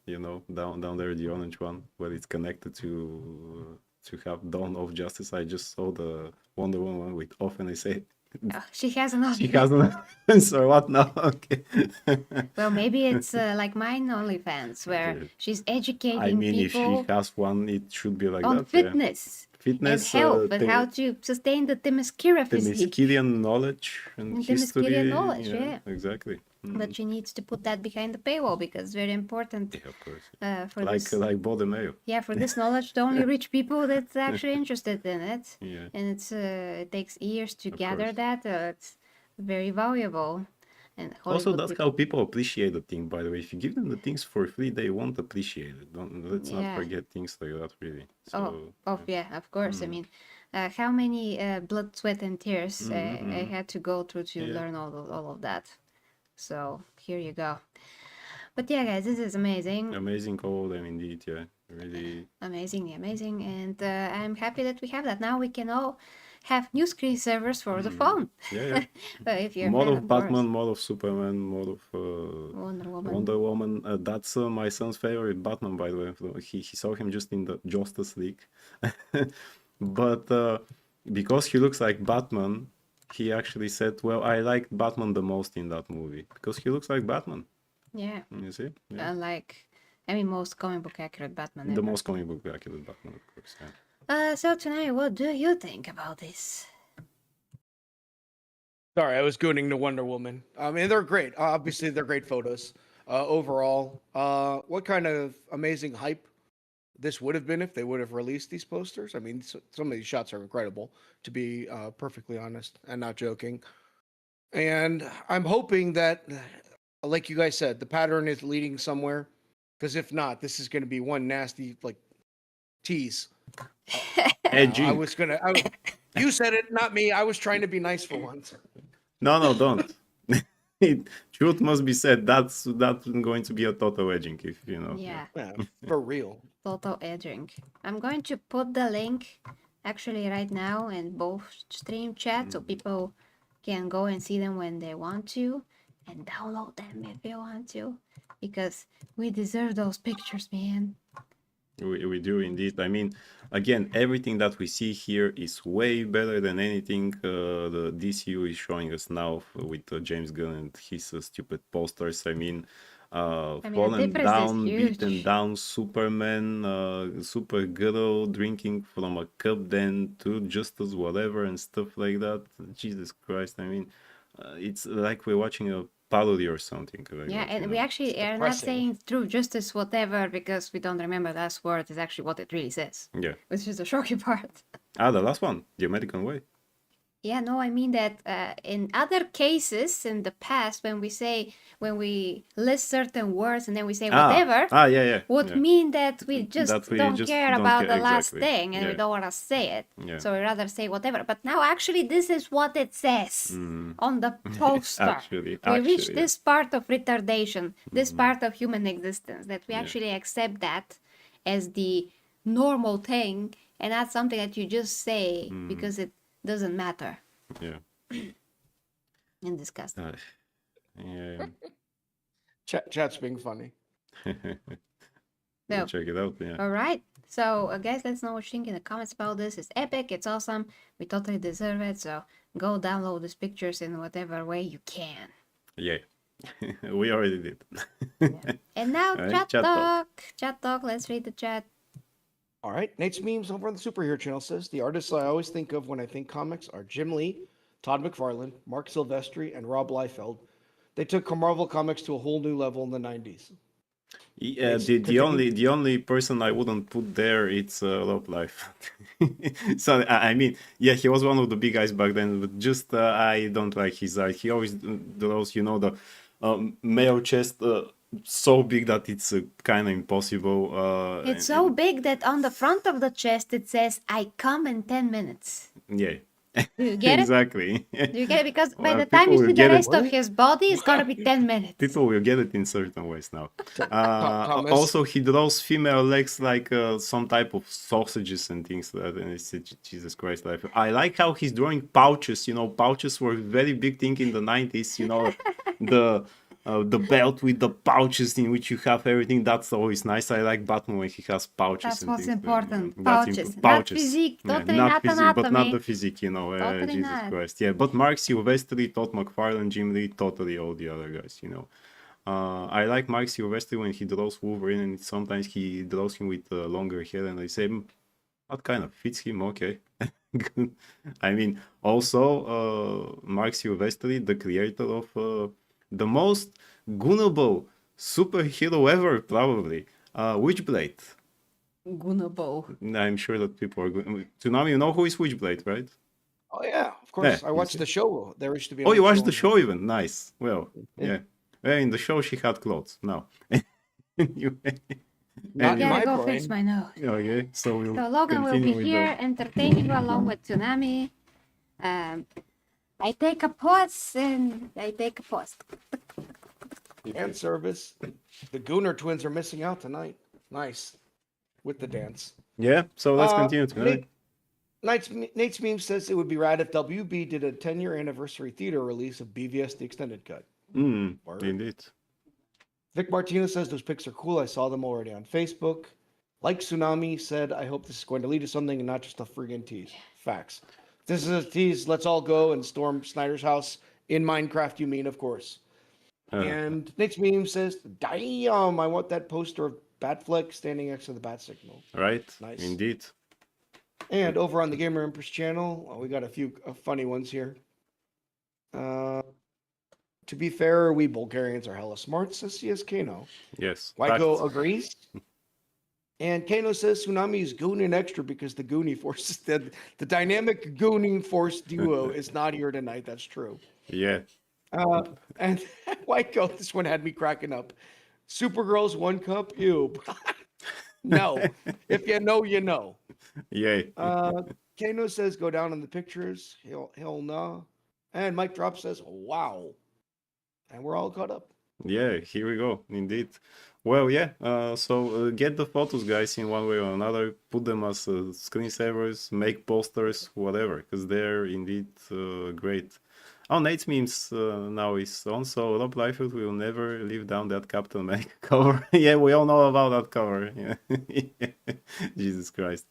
down there, the orange one, where it's connected to have Dawn of Justice, I just saw the Wonder Woman with off, and I say, Oh, she has enough. she hasn't. So what now? Okay. Well, maybe it's like mine OnlyFans, where Yeah. she's educating I mean, if people she has one, it should be like on that. Yeah. fitness Fitness, and health, and how to sustain the Themyscira the physique. Themyscirian knowledge and And history. Themyscirian knowledge, yeah. Exactly. But she needs to put that behind the paywall because it's very important Yeah, of course. for Like this. like Bodemayo. Yeah, for this knowledge, to only rich people that's actually interested in it. Yeah. And it takes years to Of gather course. that. It's very valuable. And Also, Hollywood that's how people appreciate the thing. By the way, if you give them the things for free, they won't appreciate it. Let's Yeah. not forget things like that, really. So, yeah, of course. I mean, how many blood, sweat, and tears I had to go through to Yeah. learn all of that. So here you go. But yeah, guys, this is amazing. amazing all of them, indeed. Yeah, really. Amazing, and I'm happy that we have that. Now we can all have new screen servers for the phone. Yeah, yeah. If you're a More fan, of of course. Batman, more of Superman, more of Wonder Woman. Wonder Woman. That's my son's favorite Batman, by the way. He saw him just in the Justice League. But because he looks like Batman, he actually said, well, I liked Batman the most in that movie because he looks like Batman. Yeah. You see? Yeah. Like, I mean, most comic book accurate Batman The ever. most comic book accurate Batman, of course. Yeah. So tonight, what do you think about this? Sorry, I was gooning the Wonder Woman. I mean, they're great. Obviously, they're great photos. overall. What kind of amazing hype this would have been if they would have released these posters. I mean, some of these shots are incredible, to be perfectly honest and not joking. And I'm hoping that, like you guys said, the pattern is leading somewhere. Because if not, this is going to be one nasty like tease. Edging. I was gonna. You said it, not me. I was trying to be nice for once. No, don't. Truth must be said. That's going to be a total edging, if you know. Yeah, Yeah, for real. total edging. I'm going to put the link actually right now in both stream chat so people can go and see them when they want to and download them if they want to, because we deserve those pictures, man. We do indeed. I mean, again, everything that we see here is way better than anything the DCU is showing us now with James Gunn and his stupid posters. I mean, the fallen difference is down, huge. beaten down Superman, Supergirl drinking from a cup, then to Justice whatever and stuff like that. Jesus Christ! I mean, it's like we're watching a parody or something. Like Yeah, that, and you we know? actually are not depressing. saying true justice, whatever, because we don't remember the last word is actually what it really says, Yeah. which is the shocking part. The last one, the American way. Yeah, no, I mean that in other cases in the past, when we list certain words and then we say whatever, Yeah. would Yeah. mean that we just That we don't just care don't about care, the last exactly. thing and we Yeah. don't want to say it. Yeah. So we rather say whatever. But now actually this is what it says on the poster. Actually, we reach yeah. this part of retardation, this part of human existence, that we actually accept that as the normal thing and not something that you just say because it doesn't matter Yeah. and discuss. Yeah. Chat's being funny. So, Check it out. Yeah. all right. So, guys, let us know what you think in the comments about this. It's epic. It's awesome. We totally deserve it. So, go download these pictures in whatever way you can. Yeah. We already did. And now, All right, chat chat talk. talk. Chat talk. Let's read the chat. All right. Nate's Memes over on the Superhero Channel says the artists I always think of when I think comics are Jim Lee, Todd McFarlane, Mark Silvestri, and Rob Liefeld. They took Marvel Comics to a whole new level in the 90s. Yeah, It's the continue- the only person I wouldn't put there it's Rob Life. So I mean, yeah, he was one of the big guys back then, but just I don't like his art. He always draws, you know, the male chest so big that it's kind of impossible. It's so big that on the front of the chest it says, "I come in 10 minutes." Yeah. Do you get it? Exactly. Do you get it? Because by Well, the time people you will see the get it. rest of his body, it's gonna be 10 minutes. People will get it in certain ways now. Thomas? Also, he draws female legs like some type of sausages and things like that. And it's Jesus Christ, life. I like how he's drawing pouches. You know, pouches were a very big thing in the 90s. You know, the belt with the pouches in which you have everything. That's always nice. I like Batman when he has pouches. That's and what's things. important. That's Pouches. Not pouches. physique. Yeah, Totally not not physique, but not anatomy. the physique. You know, Totally Jesus not. Christ. Yeah, but Mark Silvestri, Todd McFarlane, Jim Lee, totally all the other guys. You know. I like Mark Silvestri when he draws Wolverine, and sometimes he draws him with longer hair, and I say, that kind of fits him, okay. Good. I mean, also, Mark Silvestri, the creator of the most gunnable superhero ever, probably, Witchblade. Gunnable. I'm sure that people are going. Tsunami, you know who is Witchblade, right? Oh, yeah, of course. Yeah, I watched the show. There used to be. Oh, an you watched the on- show even? Nice. Well, yeah. Well, in the show, she had clothes. No. Anyway. Not in I my gotta go brain. fix my nose. Okay, so we'll So Logan will continue be with here entertaining you along with Tsunami. I take a pause and I take a pause. Dance service. The Gooner twins are missing out tonight. Nice. With the dance. Yeah, so let's Uh, continue. Nate's Meme says it would be rad if WB did a 10-year anniversary theater release of BVS The Extended Cut. Word. Indeed. Vic Martinez says those pics are cool. I saw them already on Facebook. Like Tsunami said, I hope this is going to lead to something and not just a friggin' tease. Facts. If this is a tease, let's all go and storm Snyder's house in Minecraft, you mean, of course. And Nate's Meme says, damn, I want that poster of Batfleck standing next to the Bat Signal. Right. Nice. Indeed. And over on the Gamer Empress channel, we got a few funny ones here. To be fair, we Bulgarians are hella smart, says CS Kano. Yes. Waiko Facts. agrees. And Kano says Tsunami is gooning extra because the Goonie force, the dynamic gooning force duo is not here tonight. That's true. Yeah. And Waiko, this one had me cracking up. Supergirl's one cup, ew. No. If you know, you know. Yeah. Kano says go down in the pictures. Hell no. And Mike Drop says, wow. And we're all caught up. Yeah, here we go, indeed. Well, yeah, so get the photos, guys, in one way or another. Put them as screensavers, make posters, whatever, because they're indeed great. Oh, Nate's memes now is on, so Rob Liefeld will never live down that Captain America cover. Yeah, we all know about that cover. Yeah. Jesus Christ.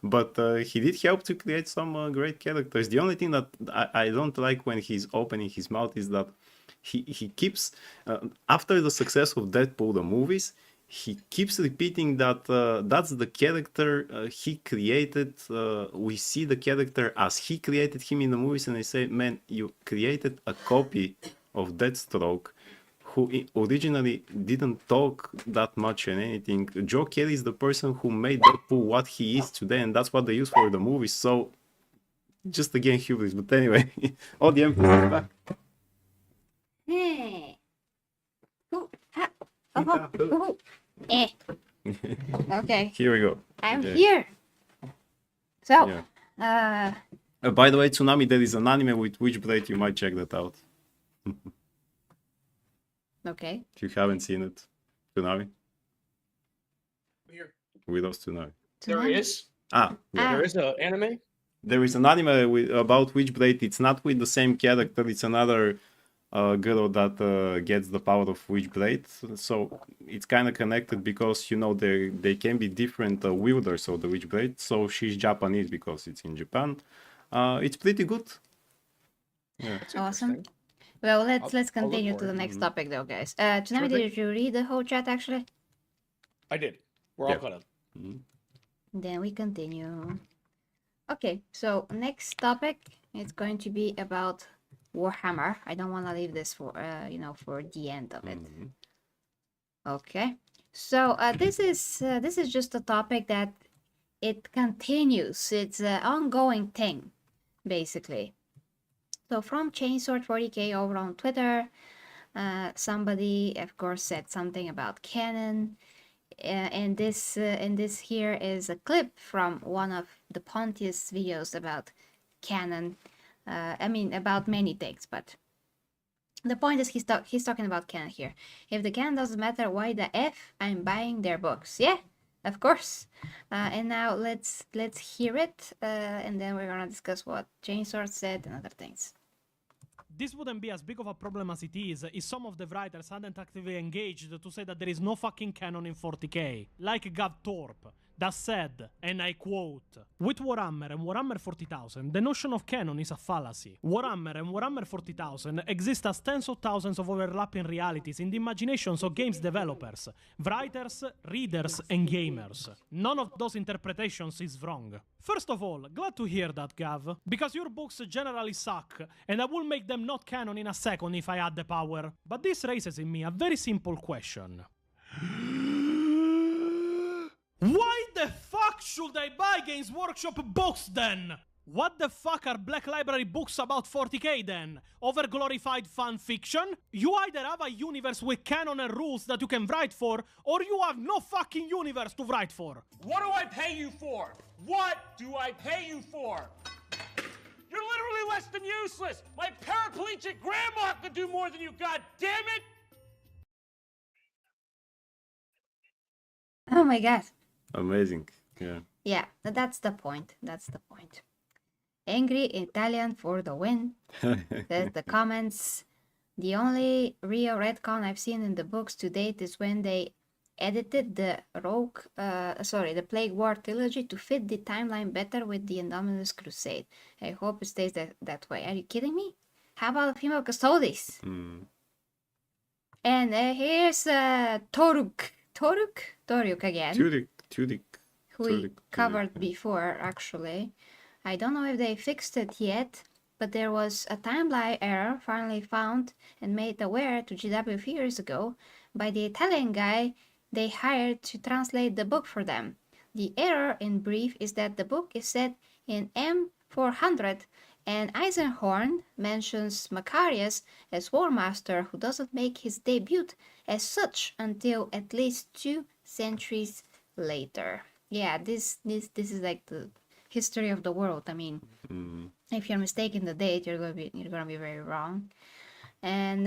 But he did help to create some great characters. The only thing that I don't like when he's opening his mouth is that he keeps after the success of Deadpool the movies, he keeps repeating that that's the character he created. We see the character as he created him in the movies, and I say, man, you created a copy of Deathstroke who originally didn't talk that much and anything. Joe Kelly is the person who made Deadpool what he is today, and that's what they use for the movies. So just again hubris. But anyway, all the Emperor is back. Hey. Ooh, ha. Oh, oh, oh. Eh. Okay, Here we go. I'm Yeah. here. So, Yeah. By the way, Tsunami, there is an anime with Witchblade. You might check that out okay. if you haven't seen it. Tsunami, Here. with us Tsunami. There Tsunami. is. Yeah. There is an anime. There is an anime about Witchblade. It's not with the same character. It's another girl that gets the power of Witchblade. So it's kind of connected because, you know, they can be different wielders of the Witchblade. So she's Japanese because it's in Japan. It's pretty good. Yeah. Awesome. Well, let's I'll look continue for to the it. next topic though, guys. Tsunami, thing. did you read the whole chat actually? I did. We're Yeah. all caught up. Then we continue. Okay, so next topic is going to be about Warhammer. I don't want to leave this for for the end of it. Okay, so this is just a topic that it continues. It's an ongoing thing, basically. So from Chainsword 40k over on Twitter, somebody of course said something about canon. And this here is a clip from one of the Pontius videos about canon. I mean about many things, but the point is he's talking about canon here. If the canon doesn't matter, why the F I'm buying their books? Yeah, of course. And now let's hear it, and then we're gonna discuss what Chainsword said and other things. This wouldn't be as big of a problem as it is if some of the writers hadn't actively engaged to say that there is no fucking canon in 40k, like Gav Thorpe, that said, and I quote, with Warhammer and Warhammer 40,000, the notion of canon is a fallacy. Warhammer and Warhammer 40,000 exist as tens of thousands of overlapping realities in the imaginations of games developers, writers, readers, and gamers. None of those interpretations is wrong. First of all, glad to hear that, Gav, because your books generally suck, and I will make them not canon in a second if I had the power. But this raises in me a very simple question. Why the fuck should I buy Games Workshop books then? What the fuck are Black Library books about 40k then? Overglorified fan fiction? You either have a universe with canon and rules that you can write for, or you have no fucking universe to write for. What do I pay you for? What do I pay you for? You're literally less than useless. My paraplegic grandma could do more than you, god damn it! Oh my god. Amazing. Yeah. Yeah, that's the point. That's the point. Angry Italian for the win. Says the comments. The only real retcon I've seen in the books to date is when they edited the the Plague War trilogy to fit the timeline better with the Indominus Crusade. I hope it stays that way. Are you kidding me? How about the female custodes? And here's Toruk again. Tudik. Who we covered before, actually. I don't know if they fixed it yet, but there was a timeline error finally found and made aware to GW a few years ago by the Italian guy they hired to translate the book for them. The error, in brief, is that the book is set in M400, and Eisenhorn mentions Macarius as War Master, who doesn't make his debut as such until at least 2 centuries later. Yeah, this is like the history of the world. I mean, if you're mistaken the date, you're gonna be very wrong. And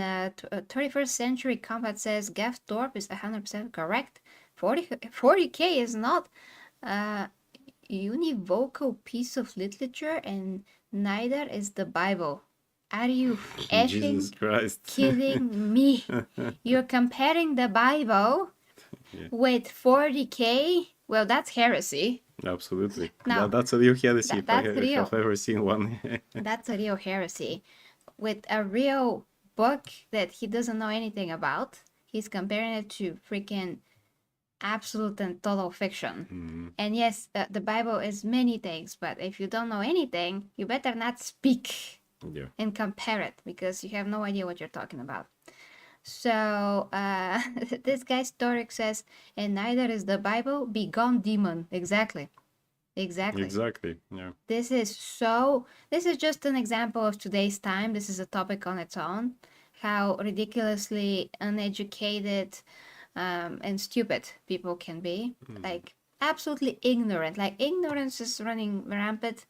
21st century combat says Gav Thorpe is 100% correct. 40k is not a univocal piece of literature, and neither is the Bible. Are you Jesus effing Christ. kidding me? You're comparing the Bible with 40k? Well, that's heresy. Absolutely. No, That's a real heresy if I that's real. have ever seen one. That's a real heresy. With a real book that he doesn't know anything about, he's comparing it to freaking absolute and total fiction. And yes, the Bible is many things, but if you don't know anything, you better not speak Yeah. and compare it, because you have no idea what you're talking about. So this guy Stoic says, and neither is the Bible, begone demon. Exactly. Exactly. Yeah. This is just an example of today's time. This is a topic on its own, how ridiculously uneducated and stupid people can be. Like absolutely ignorant. Like ignorance is running rampant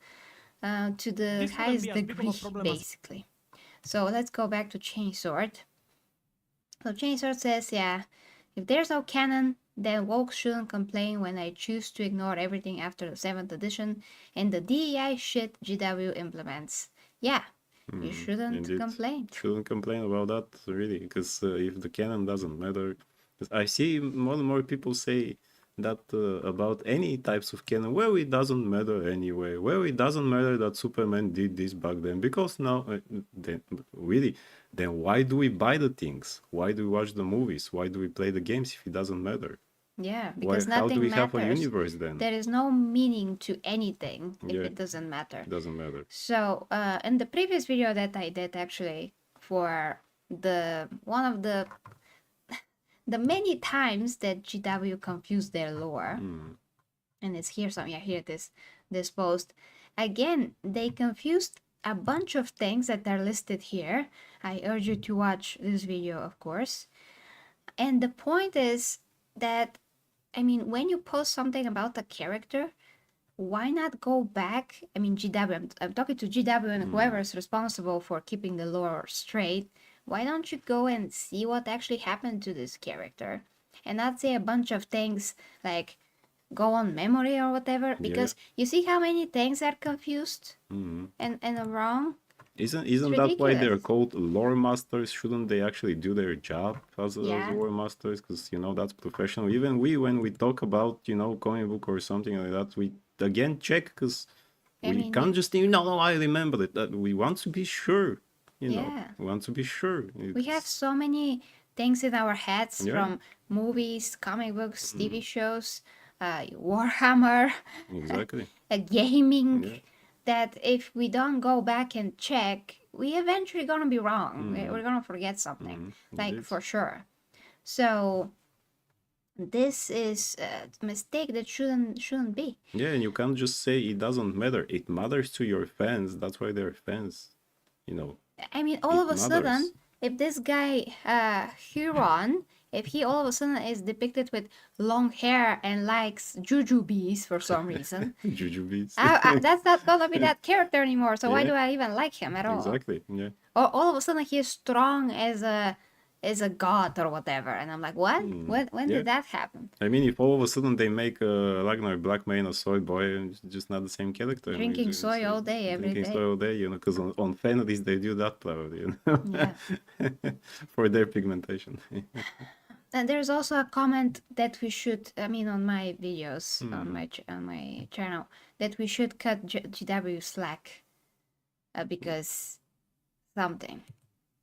to the This wouldn't highest be as big of a degree, problem as- basically. So let's go back to Chainsword. So Chainsword says, yeah, if there's no canon, then woke shouldn't complain when I choose to ignore everything after the 7th edition and the DEI shit GW implements. Yeah, you shouldn't Indeed. complain. Shouldn't complain about that, really, because if the canon doesn't matter, 'cause I see more and more people say that about any types of canon. Well, it doesn't matter anyway. Well, it doesn't matter that Superman did this back then, because now, then why do we buy the things? Why do we watch the movies? Why do we play the games if it doesn't matter? Yeah, because How do nothing we have a matters. universe then? There is no meaning to anything if Yeah. it doesn't matter. It doesn't matter. So, in the previous video that I did actually for one of the many times that GW confused their lore, and it's here here it is, this post. Again, they confused a bunch of things that are listed here. I urge you to watch this video, of course. And the point is that, I mean, when you post something about a character, why not go back? I mean, GW, I'm talking to GW and whoever is responsible for keeping the lore straight. Why don't you go and see what actually happened to this character and not say a bunch of things like go on memory or whatever? Because you see how many things are confused and are wrong? Isn't that why they're ridiculous. called lore masters? Shouldn't they actually do their job as Yeah. lore masters? Because that's professional. Even when we talk about comic book or something like that, we again check, because I we mean, can't just no, I remember it. That we want to be sure. Yeah. We want to be sure. We have so many things in our heads Yeah. from movies, comic books, TV shows, Warhammer, Exactly. gaming, Yeah. that if we don't go back and check, we eventually gonna be wrong. We're gonna forget something, like Indeed. for sure. So this is a mistake that shouldn't be. Yeah, and you can't just say it doesn't matter. It matters to your fans. That's why they're fans. I mean, all It of a sudden, matters. if this guy, Huron, if he all of a sudden is depicted with long hair and likes jujubes for some reason, Juju beats. that's not gonna be that character anymore. So why Yeah. do I even like him at all? Exactly. Yeah. Or all of a sudden he is strong as a god or whatever, and I'm like, what? When Yeah. did that happen? I mean, if all of a sudden they make Ragnar Blackmane a soy boy, it's just not the same character. I mean, Drinking it's soy all day, every drinking day. soy all day, because on fanries they do that probably, Yeah. for their pigmentation. And there's also a comment that we should, I mean, on my videos on my channel, that we should cut GW slack because something.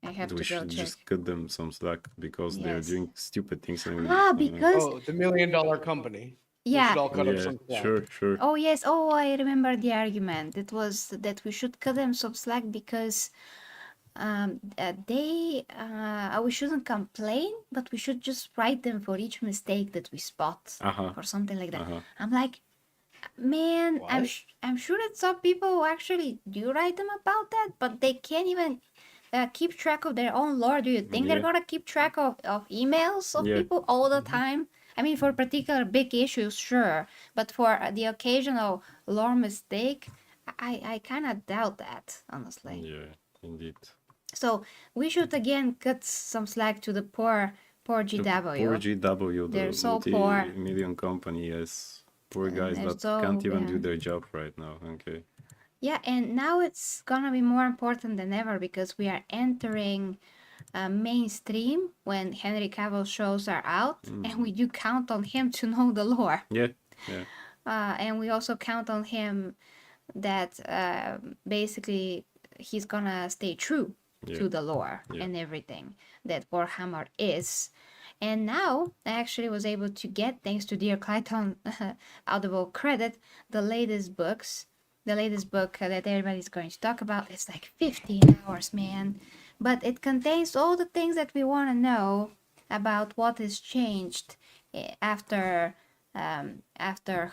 I have We to go should check. just cut them some slack because they're Yes. doing stupid things. And Because Oh, the $1 million company. We Yeah. should all cut them Yeah, some slack. sure. Oh yes. Oh, I remember the argument. It was that we should cut them some slack because we shouldn't complain, but we should just write them for each mistake that we spot Uh-huh. or something like that. Uh-huh. I'm like, man, What? I'm sure that some people actually do write them about that, but they can't even keep track of their own lore. Do you think they're Yeah. gonna keep track of emails of Yeah. people all the time? I mean, for particular big issues, sure, but for the occasional lore mistake, I kind of doubt that, honestly. Yeah, indeed. So we should again cut some slack to the poor GW. Poor GW, They're the so poor. multi-million company, yes. Poor And guys they're that so- can't even yeah. do their job right now. Okay. Yeah, and now it's gonna be more important than ever because we are entering mainstream when Henry Cavill shows are out, and we do count on him to know the lore. Yeah, yeah. And we also count on him that basically he's gonna stay true to Yeah. the lore Yeah. and everything that Warhammer is. And now I actually was able to get, thanks to Dear Clayton Audible credit, the latest books. The latest book that everybody's going to talk about is like 15 hours, man. But it contains all the things that we want to know about what has changed after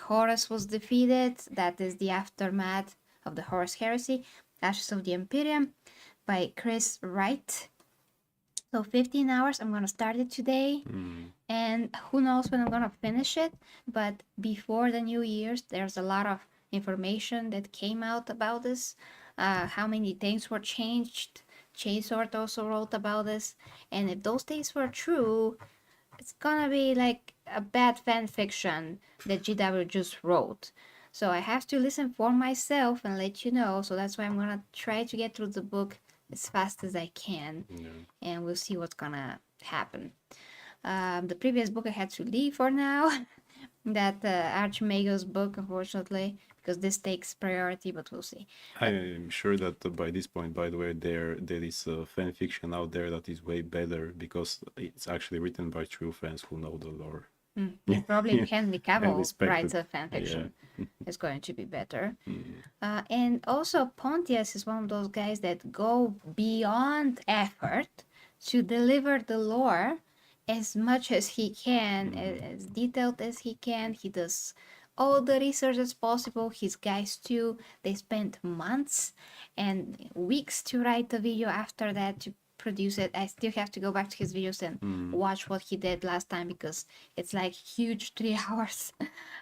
Horus was defeated. That is the aftermath of the Horus Heresy, Ashes of the Imperium, by Chris Wright. So 15 hours. I'm gonna start it today, and who knows when I'm gonna finish it. But before the New Year's, there's a lot of information that came out about this. How many things were changed. Chainsword also wrote about this, and if those things were true, it's gonna be like a bad fan fiction that GW just wrote. So I have to listen for myself and let you know. So that's why I'm gonna try to get through the book as fast as I can, and we'll see what's gonna happen. The previous book I had to leave for now. That Archimagos book, unfortunately, because this takes priority, but we'll see. I'm sure that by this point, by the way, there is fan fiction out there that is way better because it's actually written by true fans who know the lore. Probably Henry Cavill respected. writes a fanfiction. It's going to be better. And also Pontius is one of those guys that go beyond effort to deliver the lore as much as he can, as detailed as he can. He does all the research as possible. His guys too, they spent months and weeks to write the video after that to produce it. I still have to go back to his videos and watch what he did last time because it's like huge 3 hours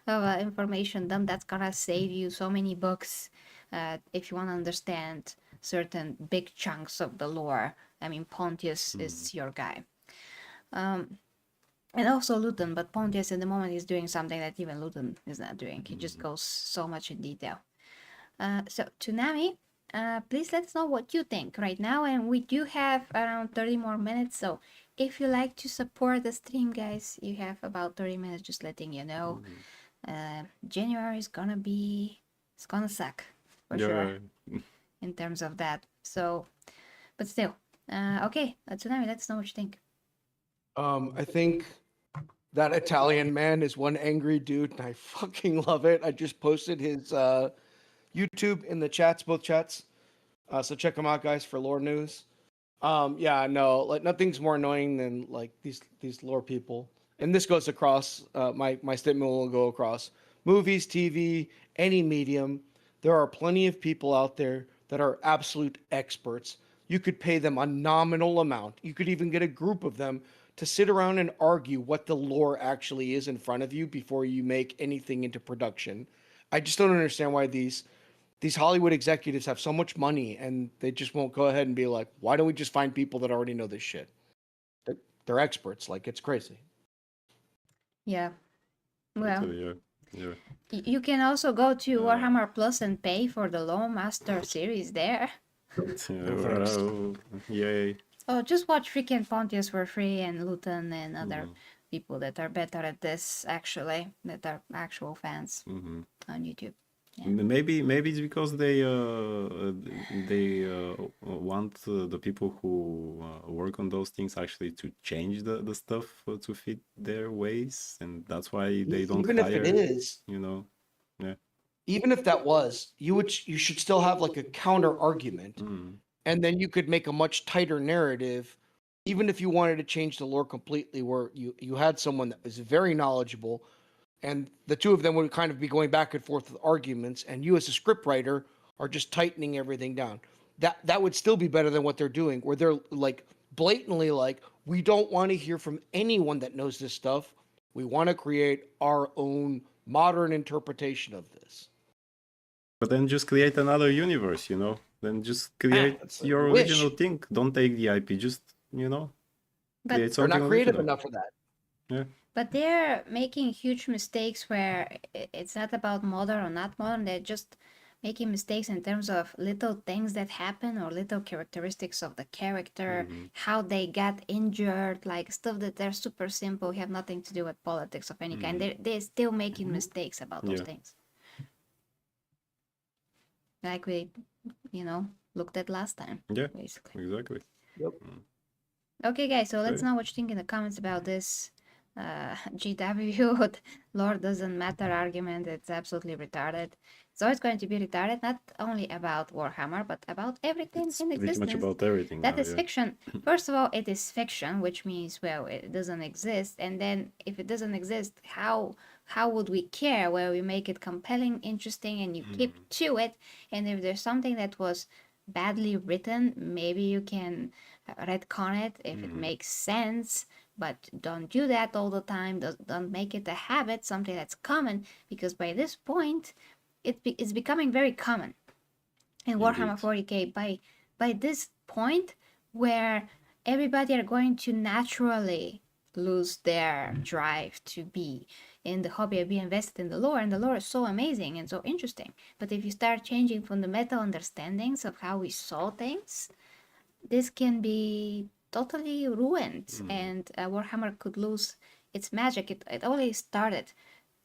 of information dump that's gonna save you so many books if you want to understand certain big chunks of the lore. I mean, Pontius is your guy. And also Luton, but Pontius at the moment is doing something that even Luton is not doing. He just goes so much in detail. So Toonami, please let us know what you think right now, and we do have around 30 more minutes, so if you like to support the stream, guys, you have about 30 minutes, just letting you know. January is gonna be, it's gonna suck for sure in terms of that, so, but still, okay, Toonami, let us know what you think. I think that Italian man is one angry dude, and I fucking love it. I just posted his YouTube in the chats, both chats. So check them out, guys, for lore news. Yeah, no, like nothing's more annoying than like these lore people. And this goes across. My statement will go across movies, TV, any medium. There are plenty of people out there that are absolute experts. You could pay them a nominal amount. You could even get a group of them to sit around and argue what the lore actually is in front of you before you make anything into production. I just don't understand why these Hollywood executives have so much money and they just won't go ahead and be like, why don't we just find people that already know this shit? They're experts. Like, it's crazy. Yeah, well, Yeah. you can also go to Warhammer Plus and pay for the Lore Master series there. Yay. Oh, just watch freaking Pontius for free and Luton and other people that are better at this, actually, that are actual fans on YouTube. Maybe it's because they want the people who work on those things actually to change the stuff to fit their ways, and that's why they don't Even if it hire, is, you know. Yeah. even if that was, you should still have like a counter argument, Mm. and then you could make a much tighter narrative. Even if you wanted to change the lore completely, where you had someone that was very knowledgeable, and the two of them would kind of be going back and forth with arguments, and you as a scriptwriter are just tightening everything down. That would still be better than what they're doing, where they're like blatantly like, we don't want to hear from anyone that knows this stuff. We want to create our own modern interpretation of this. But then just create another universe, you know. Then just create That's a your wish. original thing. Don't take the IP. Just, you know, But create They're something not creative original. enough for that. Yeah. But they're making huge mistakes where it's not about modern or not modern. They're just making mistakes in terms of little things that happen or little characteristics of the character, how they got injured, like stuff that they're super simple, have nothing to do with politics of any kind. They're still making mistakes about those Yeah. things. Like we, looked at last time, Yeah. basically. Exactly. Okay, guys, so let's Okay. know what you think in the comments about this GW lore doesn't matter argument. It's absolutely retarded. It's always going to be retarded, not only about Warhammer, but about everything It's in pretty existence. much about everything That now, is yeah. fiction. First of all, it is fiction, which means, well, it doesn't exist. And then if it doesn't exist, how would we care? Well, we make it compelling, interesting, and you keep to it. And if there's something that was badly written, maybe you can retcon it if it makes sense, but don't do that all the time. Don't make it a habit, something that's common, because by this point it's becoming very common in Warhammer 40k by this point where everybody are going to naturally lose their drive to be in the hobby and be invested in the lore, and the lore is so amazing and so interesting. But if you start changing fundamental understandings of how we saw things, this can be totally ruined, and Warhammer could lose its magic. It already started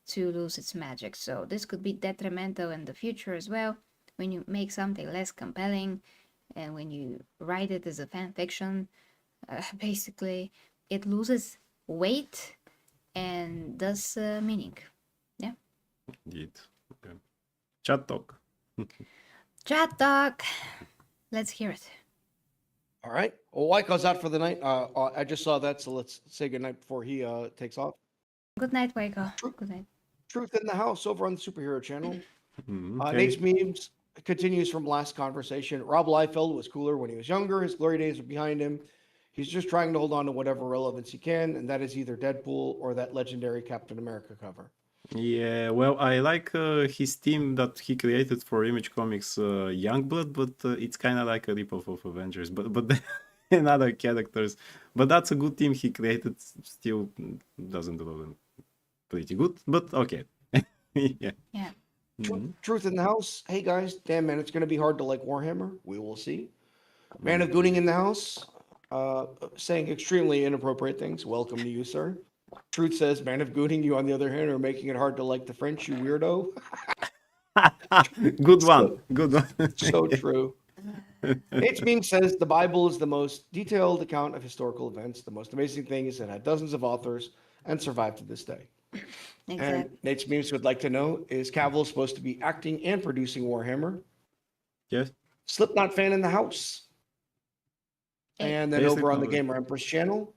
to lose its magic, so this could be detrimental in the future as well when you make something less compelling and when you write it as a fan fiction. Basically, it loses weight and thus meaning. Yeah. Indeed. Okay. Chat talk. Chat talk. Let's hear it. All right. Well, Waiko's out for the night. I just saw that, so let's say goodnight before he takes off. Good night, Waco. Good night. Truth in the House over on the Superhero Channel. Okay. Nate's memes continues from last conversation. Rob Liefeld was cooler when he was younger. His glory days are behind him. He's just trying to hold on to whatever relevance he can, and that is either Deadpool or that legendary Captain America cover. Yeah, well, I like his team that he created for Image Comics, Youngblood, but it's kind of like a ripoff of Avengers, but and other characters. But that's a good team he created. Still doesn't do them pretty good, but okay. Yeah. Yeah. Truth in the House. Hey guys, damn man, it's going to be hard to like Warhammer. We will see. Man of Gooning in the House, saying extremely inappropriate things. Welcome to you, sir. Truth says, Man of Gooning, you on the other hand are making it hard to like the French, you weirdo. Good one. Good one. So true. Nate's meme says the Bible is the most detailed account of historical events. The most amazing thing is it had dozens of authors and survived to this day. And Exactly. Nate's memes would like to know, is Cavill supposed to be acting and producing Warhammer? Yes. Slipknot fan in the house. And then Hey, over on the Slipknot. Gamer Empress channel,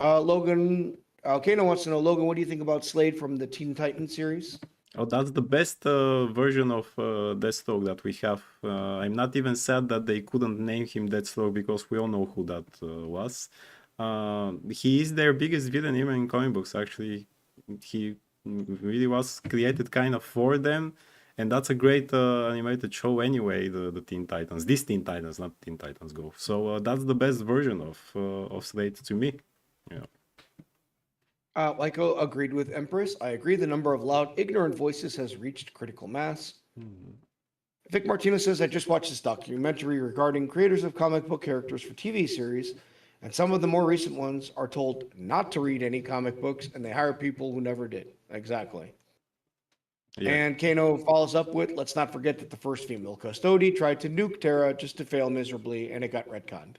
Logan, Kano wants to know, Logan, what do you think about Slade from the Teen Titans series? Oh, that's the best version of Deathstroke that we have. I'm not even sad that they couldn't name him Deathstroke because we all know who that was. He is their biggest villain even in comic books, actually. He really was created kind of for them. And that's a great animated show anyway, the Teen Titans. This Teen Titans, not Teen Titans Go. So that's the best version of Slade to me. Yeah. Lyco agreed with Empress. I agree the number of loud, ignorant voices has reached critical mass. Vic Martino says, I just watched this documentary regarding creators of comic book characters for TV series, and some of the more recent ones are told not to read any comic books, and they hire people who never did. Exactly. Yeah. And Kano follows up with, let's not forget that the first female custody tried to nuke Terra just to fail miserably, and it got retconned.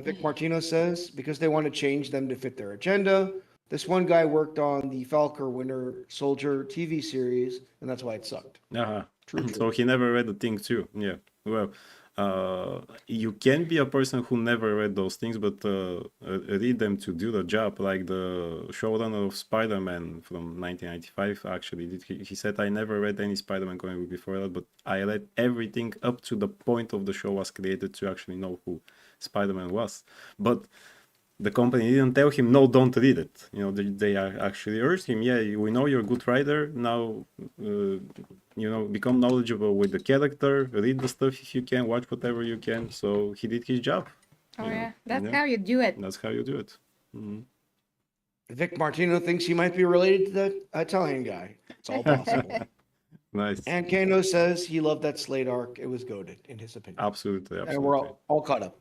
Vic Martino says, because they want to change them to fit their agenda. This one guy worked on the Falcor Winter Soldier TV series, and that's why it sucked. Uh-huh. True. So he never read the thing too. Yeah. Well, you can be a person who never read those things, but read them to do the job. Like the showrunner of Spider-Man from 1995 actually did. He said, I never read any Spider-Man comic book before that, but I read everything up to the point of the show was created to actually know who Spider-Man was. But the company didn't tell him, no, don't read it. You know, they actually urged him, yeah, we know you're a good writer. Now, you know, become knowledgeable with the character, read the stuff if you can, watch whatever you can. So he did his job. Oh you know, yeah, that's yeah. how you do it. That's how you do it. Mhm. Vic Martino thinks he might be related to that Italian guy. It's all possible. Nice. And Kano says he loved that Slade arc. It was goated, in his opinion. Absolutely, And we're absolutely. all caught up.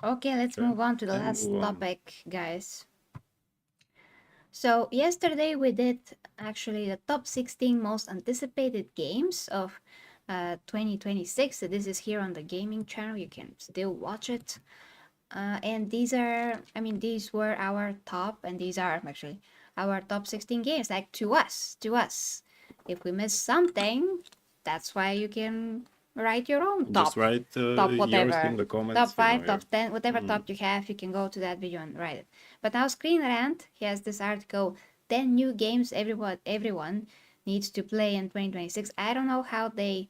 Okay, let's move on to the And last move on. topic, guys. So yesterday we did actually the top 16 most anticipated games of 2026. So this is here on the gaming channel. You can still watch it. And these were our top, and these are actually our top 16 games, like to us. If we miss something, that's why you can write your own top. Just write top yours whatever. in the comments. Top you 5, know, top 10, whatever top you have, you can go to that video and write it. But now Screen Rant, he has this article, 10 new games everyone needs to play in 2026. I don't know how they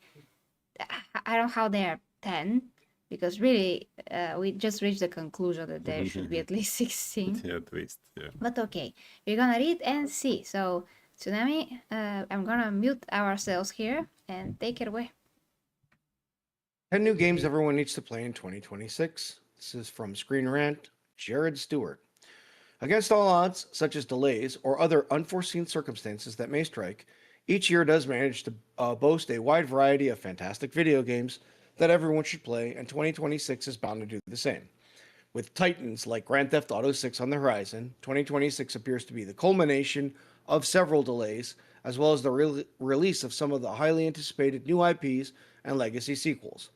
are 10, because really we just reached the conclusion that there should be at least 16. Yeah, at least, yeah. But okay, we're gonna read and see. So Tsunami, I'm gonna mute ourselves here and take it away. 10 new games everyone needs to play in 2026. This is from Screen Rant, Jared Stewart. Against all odds, such as delays or other unforeseen circumstances that may strike, each year does manage to boast a wide variety of fantastic video games that everyone should play, and 2026 is bound to do the same. With titans like Grand Theft Auto 6 on the horizon, 2026 appears to be the culmination of several delays, as well as the release of some of the highly anticipated new IPs and legacy sequels.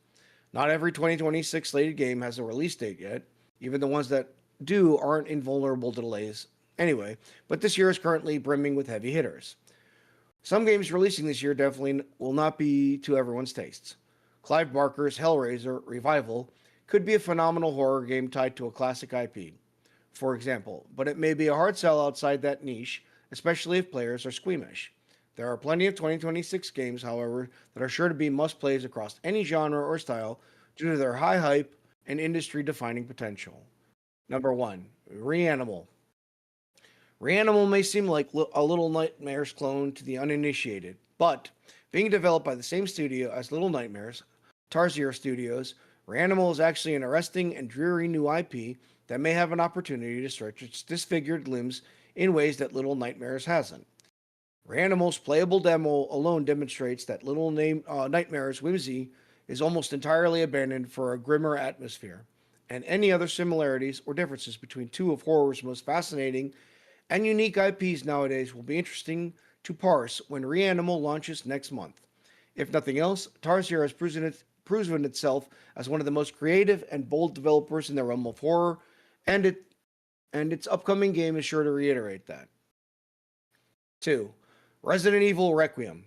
Not every 2026 slated game has a release date yet. Even the ones that do aren't invulnerable to delays anyway, but this year is currently brimming with heavy hitters. Some games releasing this year definitely will not be to everyone's tastes. Clive Barker's Hellraiser Revival could be a phenomenal horror game tied to a classic IP, for example, but it may be a hard sell outside that niche, especially if players are squeamish. There are plenty of 2026 games, however, that are sure to be must-plays across any genre or style due to their high hype and industry-defining potential. Number 1, Reanimal. Reanimal may seem like a Little Nightmares clone to the uninitiated, but being developed by the same studio as Little Nightmares, Tarsier Studios, Reanimal is actually an arresting and dreary new IP that may have an opportunity to stretch its disfigured limbs in ways that Little Nightmares hasn't. Reanimal's playable demo alone demonstrates that Little Nightmares' whimsy is almost entirely abandoned for a grimmer atmosphere, and any other similarities or differences between two of horror's most fascinating and unique IPs nowadays will be interesting to parse when Reanimal launches next month. If nothing else, Tarsier has proven itself as one of the most creative and bold developers in the realm of horror, and its upcoming game is sure to reiterate that. 2. Resident Evil Requiem.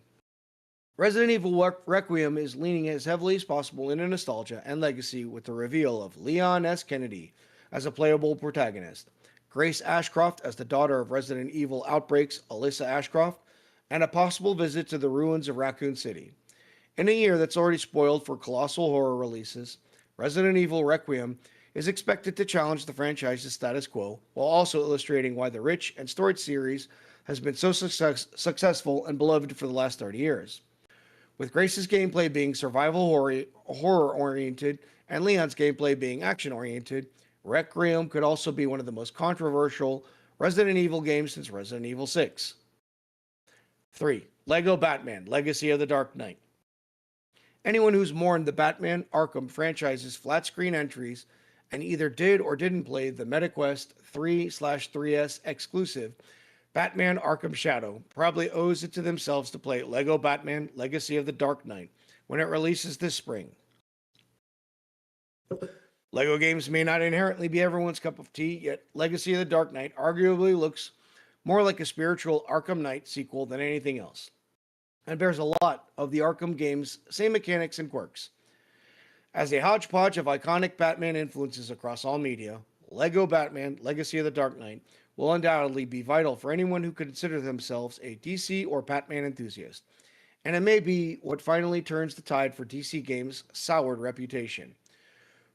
Resident Evil Requiem is leaning as heavily as possible into nostalgia and legacy with the reveal of Leon S. Kennedy as a playable protagonist, Grace Ashcroft as the daughter of Resident Evil Outbreak's Alyssa Ashcroft, and a possible visit to the ruins of Raccoon City. In a year that's already spoiled for colossal horror releases, Resident Evil Requiem is expected to challenge the franchise's status quo while also illustrating why the rich and storied series has been so successful and beloved for the last 30 years. With Grace's gameplay being survival horror-oriented and Leon's gameplay being action-oriented, Requiem could also be one of the most controversial Resident Evil games since Resident Evil 6. 3. Lego Batman: Legacy of the Dark Knight. Anyone who's mourned the Batman Arkham franchise's flat-screen entries and either did or didn't play the MetaQuest 3/3S exclusive Batman Arkham Shadow probably owes it to themselves to play Lego Batman Legacy of the Dark Knight when it releases this spring. Lego games may not inherently be everyone's cup of tea, yet Legacy of the Dark Knight arguably looks more like a spiritual Arkham Knight sequel than anything else, and bears a lot of the Arkham game's same mechanics and quirks. As a hodgepodge of iconic Batman influences across all media, Lego Batman Legacy of the Dark Knight will undoubtedly be vital for anyone who considers themselves a DC or Batman enthusiast, and it may be what finally turns the tide for DC Games' soured reputation.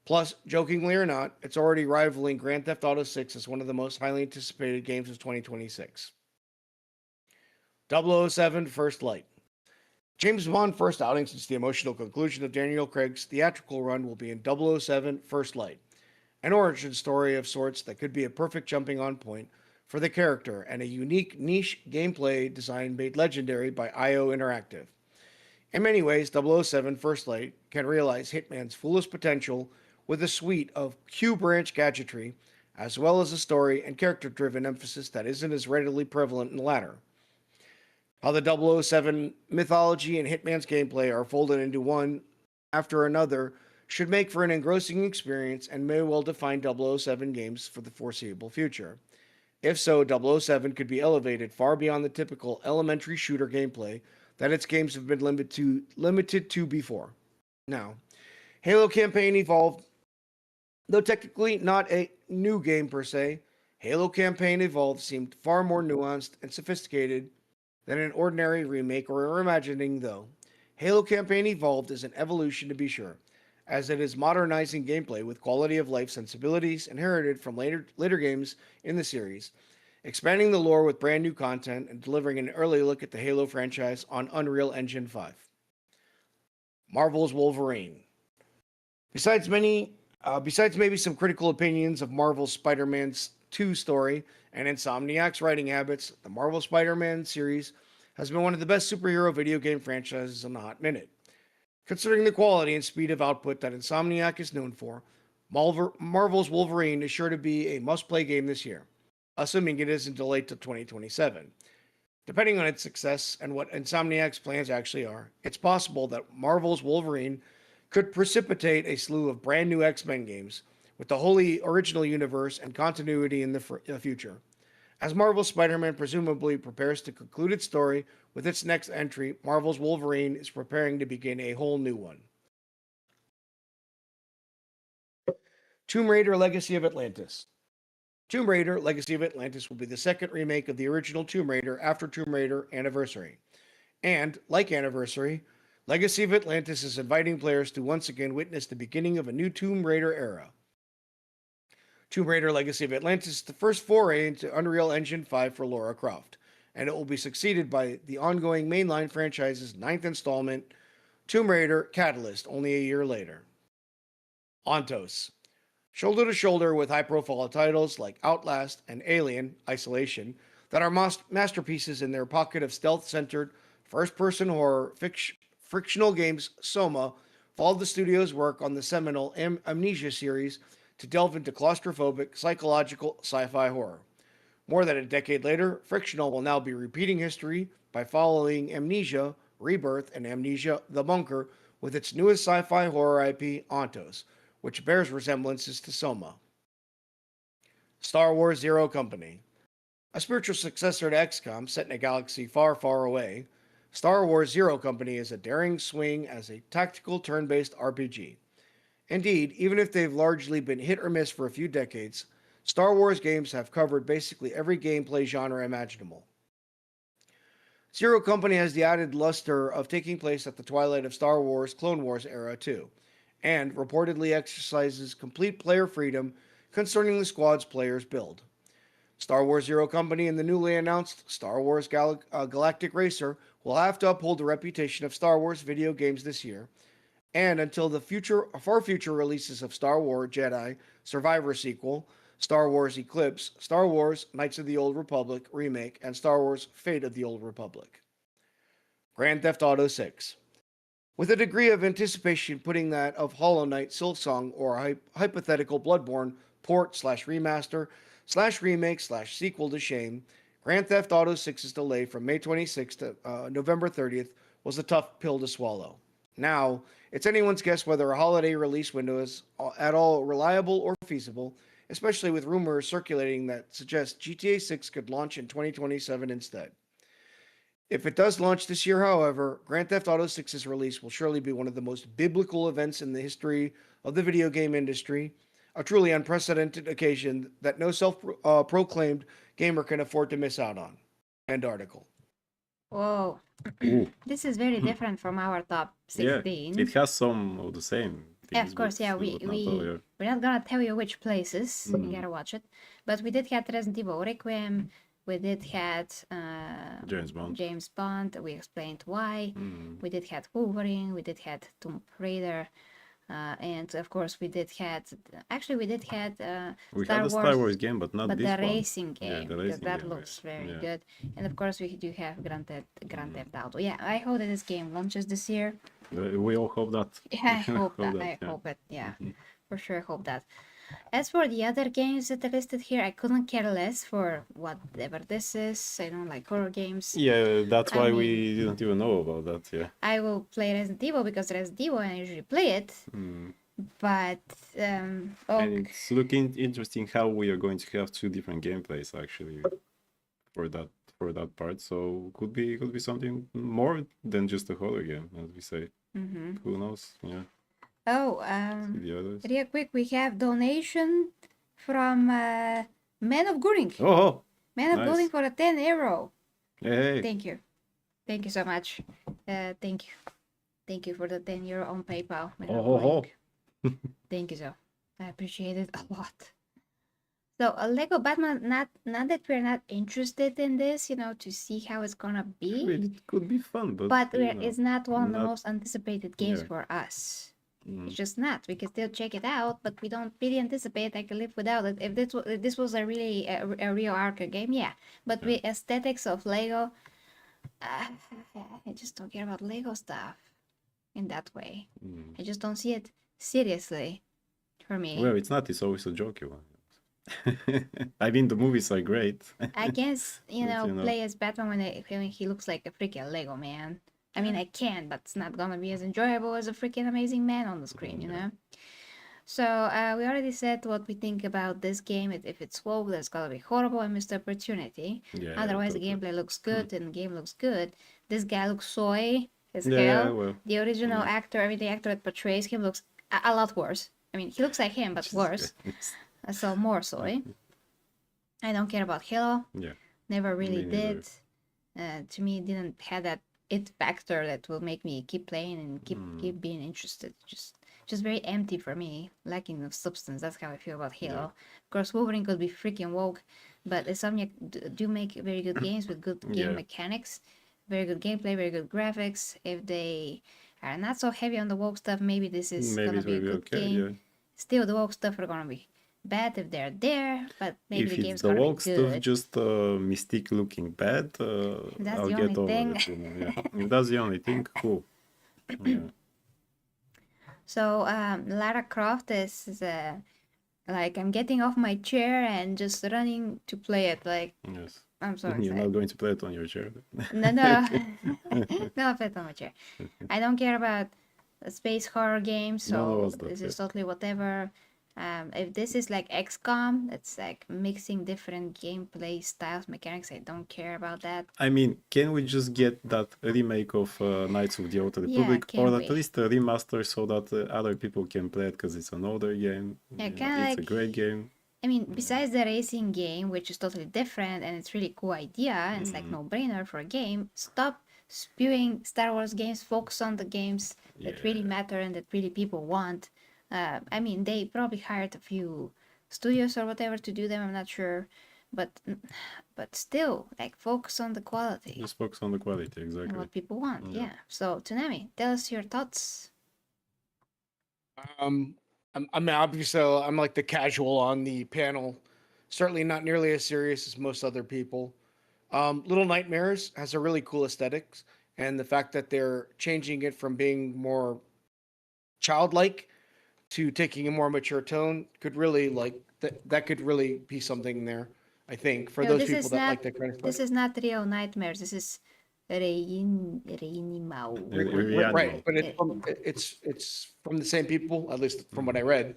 Plus, jokingly or not, it's already rivaling Grand Theft Auto 6 as one of the most highly anticipated games of 2026. 007 First Light. James Bond's first outing since the emotional conclusion of Daniel Craig's theatrical run will be in 007 First Light, an origin story of sorts that could be a perfect jumping on point for the character and a unique niche gameplay design made legendary by IO Interactive. In many ways, 007 First Light can realize Hitman's fullest potential with a suite of Q-branch gadgetry, as well as a story and character-driven emphasis that isn't as readily prevalent in the latter. How the 007 mythology and Hitman's gameplay are folded into one after another should make for an engrossing experience and may well define 007 games for the foreseeable future. If so, 007 could be elevated far beyond the typical elementary shooter gameplay that its games have been limited to before. Now, Halo Campaign Evolved, though technically not a new game per se, Halo Campaign Evolved seemed far more nuanced and sophisticated than an ordinary remake or reimagining, though. Halo Campaign Evolved is an evolution to be sure, as it is modernizing gameplay with quality of life sensibilities inherited from later games in the series, expanding the lore with brand new content, and delivering an early look at the Halo franchise on Unreal Engine 5. Marvel's Wolverine. Besides maybe some critical opinions of Marvel's Spider-Man 2 story and Insomniac's writing habits, the Marvel Spider-Man series has been one of the best superhero video game franchises in a hot minute. Considering the quality and speed of output that Insomniac is known for, Marvel's Wolverine is sure to be a must-play game this year, assuming it isn't delayed till 2027. Depending on its success and what Insomniac's plans actually are, it's possible that Marvel's Wolverine could precipitate a slew of brand new X-Men games with the wholly original universe and continuity in the future. As Marvel's Spider-Man presumably prepares to conclude its story with its next entry, Marvel's Wolverine is preparing to begin a whole new one. Tomb Raider Legacy of Atlantis. Tomb Raider Legacy of Atlantis will be the second remake of the original Tomb Raider after Tomb Raider Anniversary. And, like Anniversary, Legacy of Atlantis is inviting players to once again witness the beginning of a new Tomb Raider era. Tomb Raider Legacy of Atlantis is the first foray into Unreal Engine 5 for Lara Croft, and it will be succeeded by the ongoing mainline franchise's ninth installment, Tomb Raider Catalyst, only a year later. Ontos. Shoulder to shoulder with high-profile titles like Outlast and Alien Isolation that are masterpieces in their pocket of stealth-centered, first-person horror frictional games, Soma followed the studio's work on the seminal Amnesia series to delve into claustrophobic, psychological sci-fi horror. More than a decade later, Frictional will now be repeating history by following Amnesia, Rebirth, and Amnesia The Bunker with its newest sci-fi horror IP, Ontos, which bears resemblances to Soma. Star Wars Zero Company. A spiritual successor to XCOM set in a galaxy far, far away, Star Wars Zero Company is a daring swing as a tactical turn-based RPG. Indeed, even if they've largely been hit or miss for a few decades, Star Wars games have covered basically every gameplay genre imaginable. Zero Company has the added luster of taking place at the twilight of Star Wars Clone Wars era too, and reportedly exercises complete player freedom concerning the squad's player's build. Star Wars Zero Company and the newly announced Star Wars Galactic Racer will have to uphold the reputation of Star Wars video games this year, and until the far future releases of Star Wars Jedi Survivor sequel, Star Wars Eclipse, Star Wars Knights of the Old Republic remake, and Star Wars Fate of the Old Republic. Grand Theft Auto 6. With a degree of anticipation putting that of Hollow Knight Silksong or hypothetical Bloodborne port/remaster/remake/sequel to shame, Grand Theft Auto 6's delay from May 26th to November 30th was a tough pill to swallow. Now, it's anyone's guess whether a holiday release window is at all reliable or feasible, especially with rumors circulating that suggest GTA 6 could launch in 2027 instead. If it does launch this year, however, Grand Theft Auto 6's release will surely be one of the most biblical events in the history of the video game industry, a truly unprecedented occasion that no self-proclaimed gamer can afford to miss out on. End article. Whoa. Ooh. This is very different from our top 16. Yeah, it has some of the same Yeah, things. of course, but, yeah, but not all, yeah. we're not gonna tell you which places. You gotta watch it. But we did have Resident Evil Requiem. We did had James Bond. We explained why. We did had Wolverine. We did had Tomb Raider. And of course we did had We Star had a Star Wars game, but not but this the one. racing Yeah, game the because racing that game, looks very yeah. good. And of course we do have Grand Theft Auto. Yeah, I hope that this game launches this year. We all hope that. Yeah, I hope that. I yeah. hope it. Yeah, for sure hope that. As for the other games that are listed here, I couldn't care less for whatever this is. I don't like horror games. Yeah, that's I why mean- we didn't even know about that. Yeah. I will play Resident Evil because Resident Evil I usually play it. But oh, And it's looking interesting how we are going to have two different gameplays actually for that part. So could be something more than just a horror game, as we say. Who knows? Yeah. oh, The others. real quick, we have donation from Man of Goring. Oh, Man of nice. Goring for a 10 euro. hey. Thank you. Thank you so much. Thank you. Thank you for the 10 euro on PayPal. Man of Oh, Goring. Thank you, so. I appreciate it a lot. So, Lego Batman, not that we're not interested in this, to see how it's gonna be, It could be fun, but it's not one of the not- most anticipated games yeah. for us. It's just not. We can still check it out, but we don't really anticipate I can live without it. If this was a really a real arcade game, yeah. But with aesthetics of Lego, I just don't care about Lego stuff in that way. I just don't see it seriously for me. Well, it's not. It's always a joke. I mean, the movies are great. I guess But, play as Batman when he looks like a freaking Lego man. I mean, I can, but it's not gonna be as enjoyable as a freaking amazing man on the screen, you know. So we already said what we think about this game. If it's woke, that's gonna be horrible and missed opportunity. Yeah, Otherwise, totally. the gameplay looks good and the game looks good. This guy looks soy as Yeah, hell. well, The original actor, the actor that portrays him looks a lot worse. I mean, he looks like him, but worse. So more soy. I don't care about Halo. Yeah. Never really Me did. To me, it didn't have that it factor that will make me keep playing and keep being interested. Just very empty for me, lacking of substance. That's how I feel about Halo. Of course, Wolverine could be freaking woke, but Insomniac do make very good games with good game Yeah. mechanics, very good gameplay, very good graphics. If they are not so heavy on the woke stuff, maybe this is Maybe gonna it be a will be good okay. game. Yeah. Still, the woke stuff are gonna be bad if they're there, but maybe If the it's game's the gonna be woke stuff, good. just Mystique looking bad, That's I'll the get only over thing. it. Yeah. If that's the only thing, cool. Yeah. So Lara Croft is like I'm getting off my chair and just running to play it. Like Yes. I'm so You're excited. not going to play it on your chair. No, no, I'll play it on my chair. I don't care about space horror games, No, so what's that, this is yeah. totally whatever. If this is like XCOM, it's like mixing different gameplay styles, mechanics. I don't care about that. I mean, can we just get that remake of Knights of the Old Republic, can or at we? least a remaster so that other people can play it because it's an older game? Yeah, You know, kinda it's a like- great game. I mean, besides the racing game, which is totally different and it's really cool idea, and it's like no-brainer for a game, stop spewing Star Wars games, focus on the games that really matter and that really people want. I mean, they probably hired a few studios or whatever to do them, I'm not sure, but still, like, focus on the quality Just focus on the quality, and exactly. what people want. Yeah. Yeah. So, Tsunami, tell us your thoughts. I mean, obviously, I'm like the casual on the panel. Certainly not nearly as serious as most other people. Little Nightmares has a really cool aesthetics, and the fact that they're changing it from being more childlike to taking a more mature tone could really that could really be something there. I think, for No, those this people is that not. like that kind of stuff. This is not Real Nightmares. This is Reinimau. Right, but Eh, it's from the same people, at least from what I read,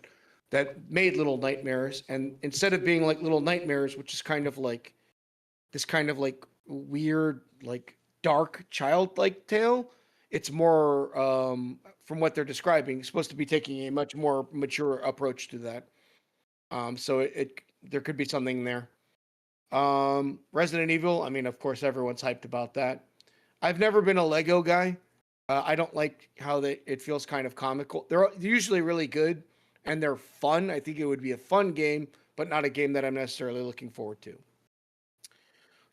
that made Little Nightmares, and instead of being like Little Nightmares, which is kind of like this kind of like weird, like dark childlike tale, it's more from what they're describing, supposed to be taking a much more mature approach to that. So it there could be something there. Resident Evil, I mean, of course, everyone's hyped about that. I've never been a Lego guy. I don't like how it feels kind of comical. They're usually really good and they're fun. I think it would be a fun game, but not a game that I'm necessarily looking forward to.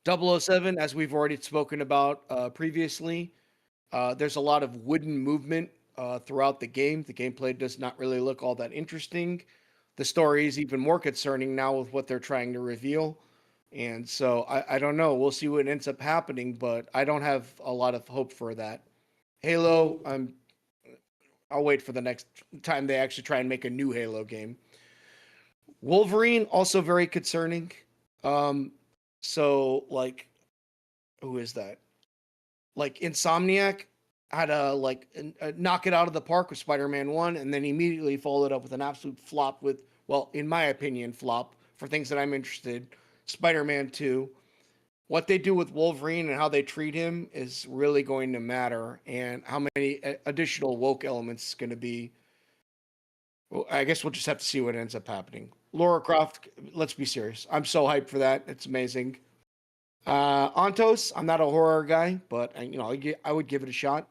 007, as we've already spoken about previously, there's a lot of wooden movement throughout the game. The gameplay does not really look all that interesting. The story is even more concerning now with what they're trying to reveal. And so I don't know. We'll see what ends up happening, but I don't have a lot of hope for that. Halo, I'll wait for the next time they actually try and make a new Halo game. Wolverine, also very concerning. So like, who is that? Like Insomniac had a knock it out of the park with Spider-Man 1, and then immediately followed up with an absolute flop with, well, in my opinion, flop for things that I'm interested. Spider-Man 2. What they do with Wolverine and how they treat him is really going to matter, and how many additional woke elements is going to be. Well, I guess we'll just have to see what ends up happening. Laura Croft, let's be serious. I'm so hyped for that. It's amazing. Ontos, I'm not a horror guy, but I would give it a shot.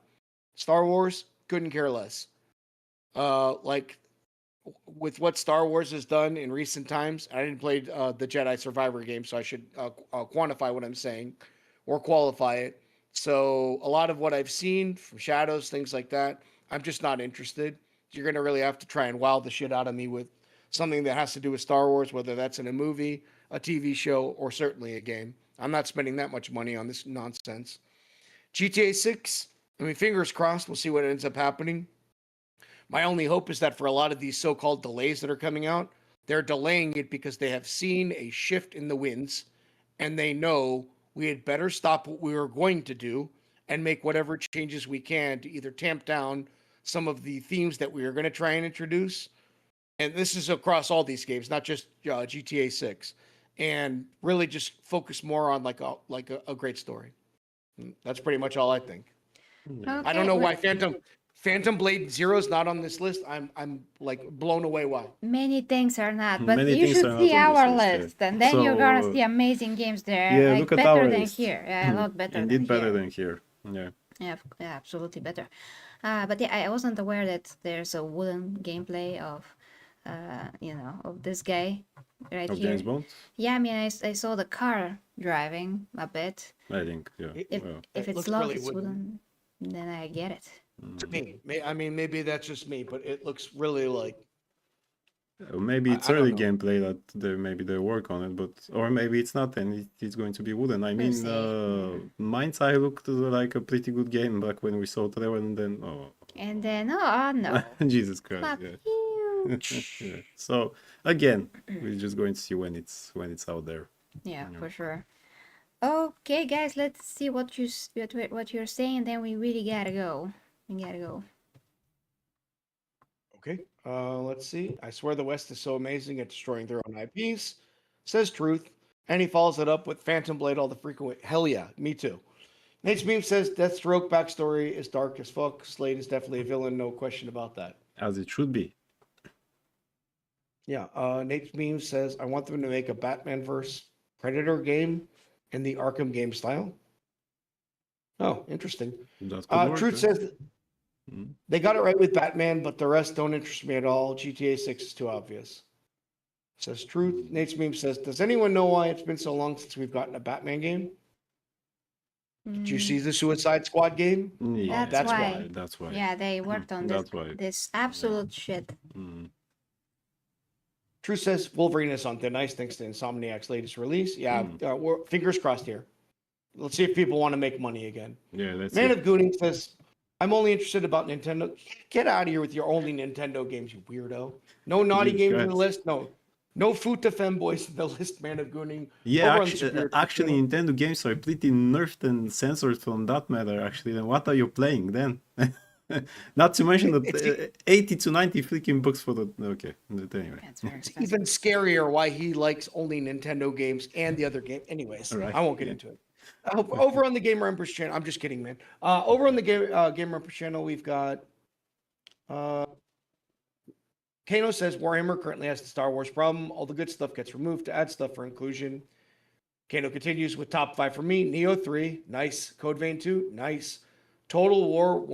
Star Wars, couldn't care less. Like with what Star Wars has done in recent times, I didn't play the Jedi Survivor game, so I should quantify what I'm saying or qualify it. So a lot of what I've seen from Shadows, things like that, I'm just not interested. You're going to really have to try and wow the shit out of me with something that has to do with Star Wars, whether that's in a movie, a TV show, or certainly a game. I'm not spending that much money on this nonsense. GTA 6, I mean, fingers crossed, we'll see what ends up happening. My only hope is that for a lot of these so-called delays that are coming out, they're delaying it because they have seen a shift in the winds and they know we had better stop what we were going to do and make whatever changes we can to either tamp down some of the themes that we are going to try and introduce. And this is across all these games, not just GTA 6. And really just focus more on like a great story. That's pretty much all I think. I don't know why Phantom Blade Zero is not on this list. I'm like blown away why. Many things are not, but Many you things should are see not on our this list, list, yeah. and then you're gonna So, see amazing games there, yeah, like look at better our than list. here. Yeah, a lot better Indeed, than better here. than here. Yeah. Yeah, absolutely better. But yeah, I wasn't aware that there's a wooden gameplay of, of this guy right Of here. James Bond, Yeah, I mean, I saw the car driving a bit. I think. Yeah. If Well, if It it's looks locked, really it's wooden, then I get it. To me, I mean, maybe that's just me, but it looks really like maybe it's I don't early know. gameplay that they work on it, but or maybe it's not, and it's going to be wooden. I mean, see. Mind's Eye looked like a pretty good game back when we saw trailer, and then And then, oh no, Jesus Christ, fuck yeah. you. Yeah. So again, we're just going to see when it's out there. Yeah, for sure. Okay, guys, let's see what you're saying, and then we really gotta go. We gotta go. okay. Let's see. I swear the West is so amazing at destroying their own IPs. Says Truth, and he follows it up with Phantom Blade all the frequent way. Hell yeah, me too. Nate's Meme says Deathstroke backstory is dark as fuck. Slade is definitely a villain, no question about that. As it should be. Yeah. Nate's Meme says I want them to make a Batman verse Predator game in the Arkham game style. Oh, interesting. That could work, Truth yeah. says they got it right with Batman, but the rest don't interest me at all. GTA 6 is too obvious. Says Truth. Nate's Meme says, does anyone know why it's been so long since we've gotten a Batman game? Did you see the Suicide Squad game? Yeah, That's why. That's why. Yeah, they worked on That's why. this absolute shit. Mm. Truth says Wolverine is on thin ice thanks to Insomniac's latest release. Yeah, we're fingers crossed here. Let's see if people want to make money again. Yeah, that's Man it. of Gooning says, I'm only interested about Nintendo. Get out of here with your only Nintendo games, you weirdo. No naughty Jesus games on the Christ. list? No. No Futa femboys in the list, man of gooning. Yeah, Over on the actually, Superior actually, channel. Nintendo games are pretty nerfed and censored from that matter. Actually, then what are you playing then? Not to mention It's, the 80 to 90 freaking bucks for the. Okay, but anyway. That's very it's expensive. even scarier why he likes only Nintendo games and the other game. Anyways, Alright, I won't get yeah. into it. Over on the Gamer Empress channel, I'm just kidding, man. Over on the Gamer Empress channel, we've got Kano says Warhammer currently has the Star Wars problem. All the good stuff gets removed to add stuff for inclusion. Kano continues with top 5 for me. Neo 3, nice. Code Vein 2, nice. Total War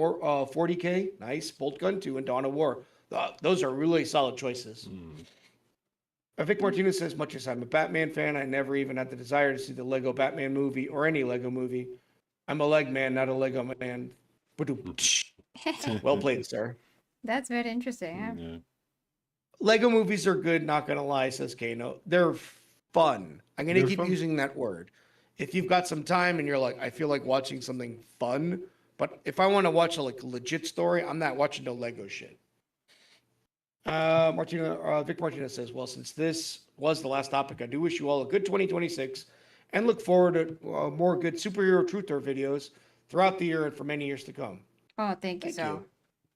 40K, nice. Bolt Gun 2 and Dawn of War. Those are really solid choices. Vic Martinez says, much as I'm a Batman fan, I never even had the desire to see the Lego Batman movie or any Lego movie. I'm a leg man, not a Lego man. Well played, sir. That's very interesting. Huh? Yeah. Lego movies are good, not gonna lie, says Kano. They're fun. I'm gonna They're keep fun. using that word. If you've got some time and you're like, I feel like watching something fun, but if I want to watch a legit story, I'm not watching no Lego shit. Vic Martinez says, well, since this was the last topic, I do wish you all a good 2026 and look forward to more good superhero truther videos throughout the year and for many years to come. Oh, thank you Thank so. you.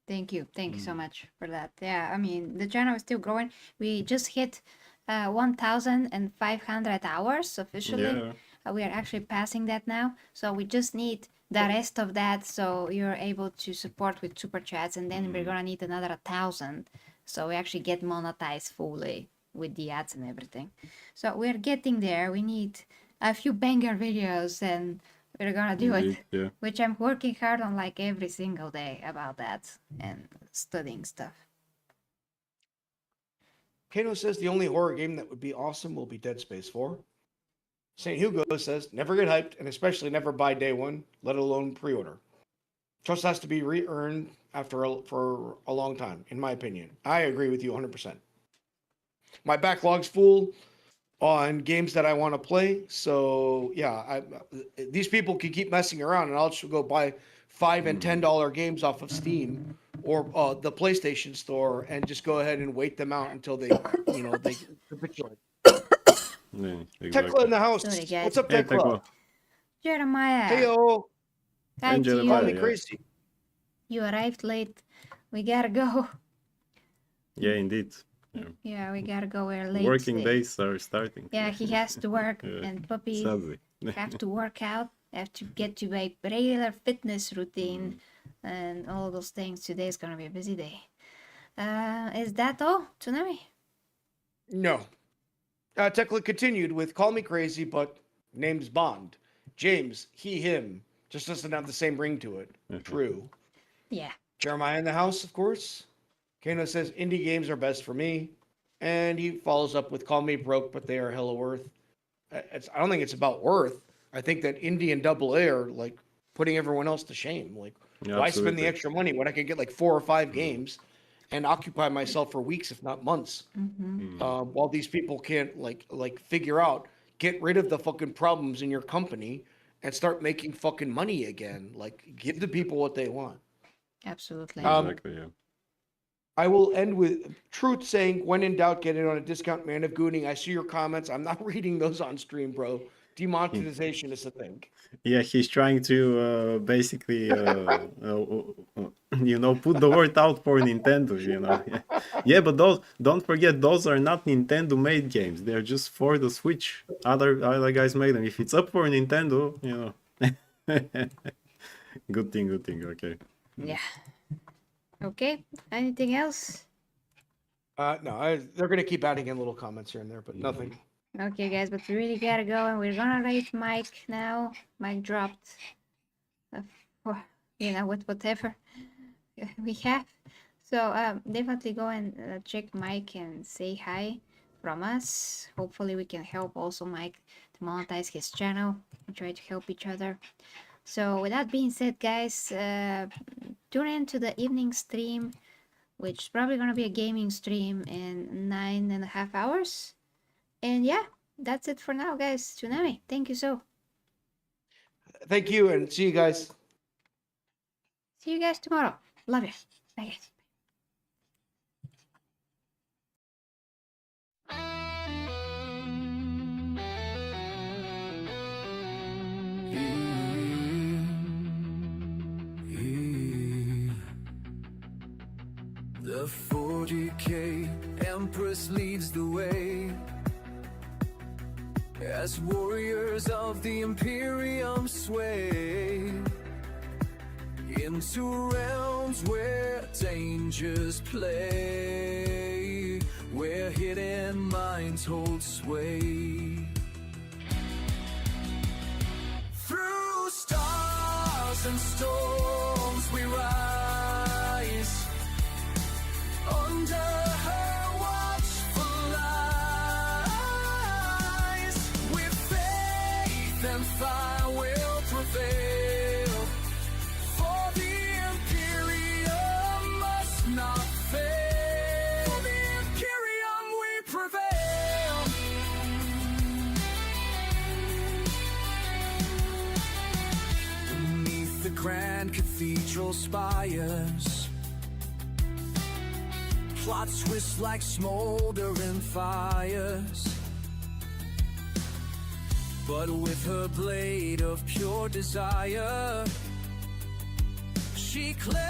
Thank you. Thank you so much for that. Yeah, I mean, the channel is still growing. We just hit 1,500 hours officially. Yeah. We are actually passing that now. So we just need the rest of that so you're able to support with super chats, and then we're gonna need another 1,000 so we actually get monetized fully with the ads and everything. So we're getting there. We need a few banger videos and we're gonna do it. Indeed, yeah. Which I'm working hard on like every single day about that and studying stuff. Kano says the only horror game that would be awesome will be Dead Space 4. St. Hugo says never get hyped and especially never buy day one, let alone pre-order. Trust has to be re-earned for a long time, in my opinion. I agree with you 100%. My backlog's full on games that I want to play. So yeah, these people can keep messing around, and I'll just go buy $5 and $10 games off of Steam or the PlayStation Store, and just go ahead and wait them out until they capitulate. Yeah, Tekla exactly. in the house. Sorry, guys. What's up, Hey, Tekla? Tekla. Jeremiah, Heyo. hi And to Jeremiah, Call me you. yeah. crazy. You arrived late. We gotta go. Yeah, indeed. Yeah. Yeah, we gotta go. We're late Working today. days are starting. Yeah, he has to work, Yeah, and Puppy sadly. have to work out, have to get to a regular fitness routine, and all those things. Today is gonna be a busy day. Is that all, Tsunami? No. Tekla continued with "Call me crazy, but name's Bond. James, he, him, just doesn't have the same ring to it." True. Yeah. Jeremiah in the house, of course. Kano says indie games are best for me, and he follows up with "Call me broke, but they are hella worth." I don't think it's about worth. I think that indie and double A are like putting everyone else to shame. Like, Yeah, why spend absolutely. the extra money when I could get like 4 or 5 games and occupy myself for weeks, if not months, while these people can't like figure out, get rid of the fucking problems in your company and start making fucking money again. Like, give the people what they want. Absolutely. Exactly, yeah. I will end with Truth saying, when in doubt, get it on a discount. Man of Gooning. I see your comments. I'm not reading those on stream, bro. Demonetization is a thing. Yeah, he's trying to basically, put the word out for Nintendo, Yeah. Yeah, but those, don't forget, those are not Nintendo-made games. They're just for the Switch. Other guys made them. If it's up for Nintendo, Good thing, okay. Yeah. Okay. Anything else? No, they're going to keep adding in little comments here and there, but nothing. Okay, guys, but we really gotta go, and we're gonna rate Mike now. Mike dropped, with whatever we have. So definitely go and check Mike and say hi from us. Hopefully, we can help also Mike to monetize his channel and try to help each other. So with that being said, guys, tune in to the evening stream, which is probably gonna be a gaming stream in 9.5 hours. And yeah, that's it for now, guys. Tsunami, thank you so. Thank you, and see you guys. See you guys tomorrow. Love you. Bye, guys. The 40K Empress leads the way as warriors of the imperium sway into realms where dangers play, where hidden minds hold sway. Through stars and storms we rise, under her watchful eyes, with faith and fire will prevail, for the imperium must not fail. For the imperium we prevail. Beneath the grand cathedral spires, plots twist like smoldering fires, but with her blade of pure desire, she claims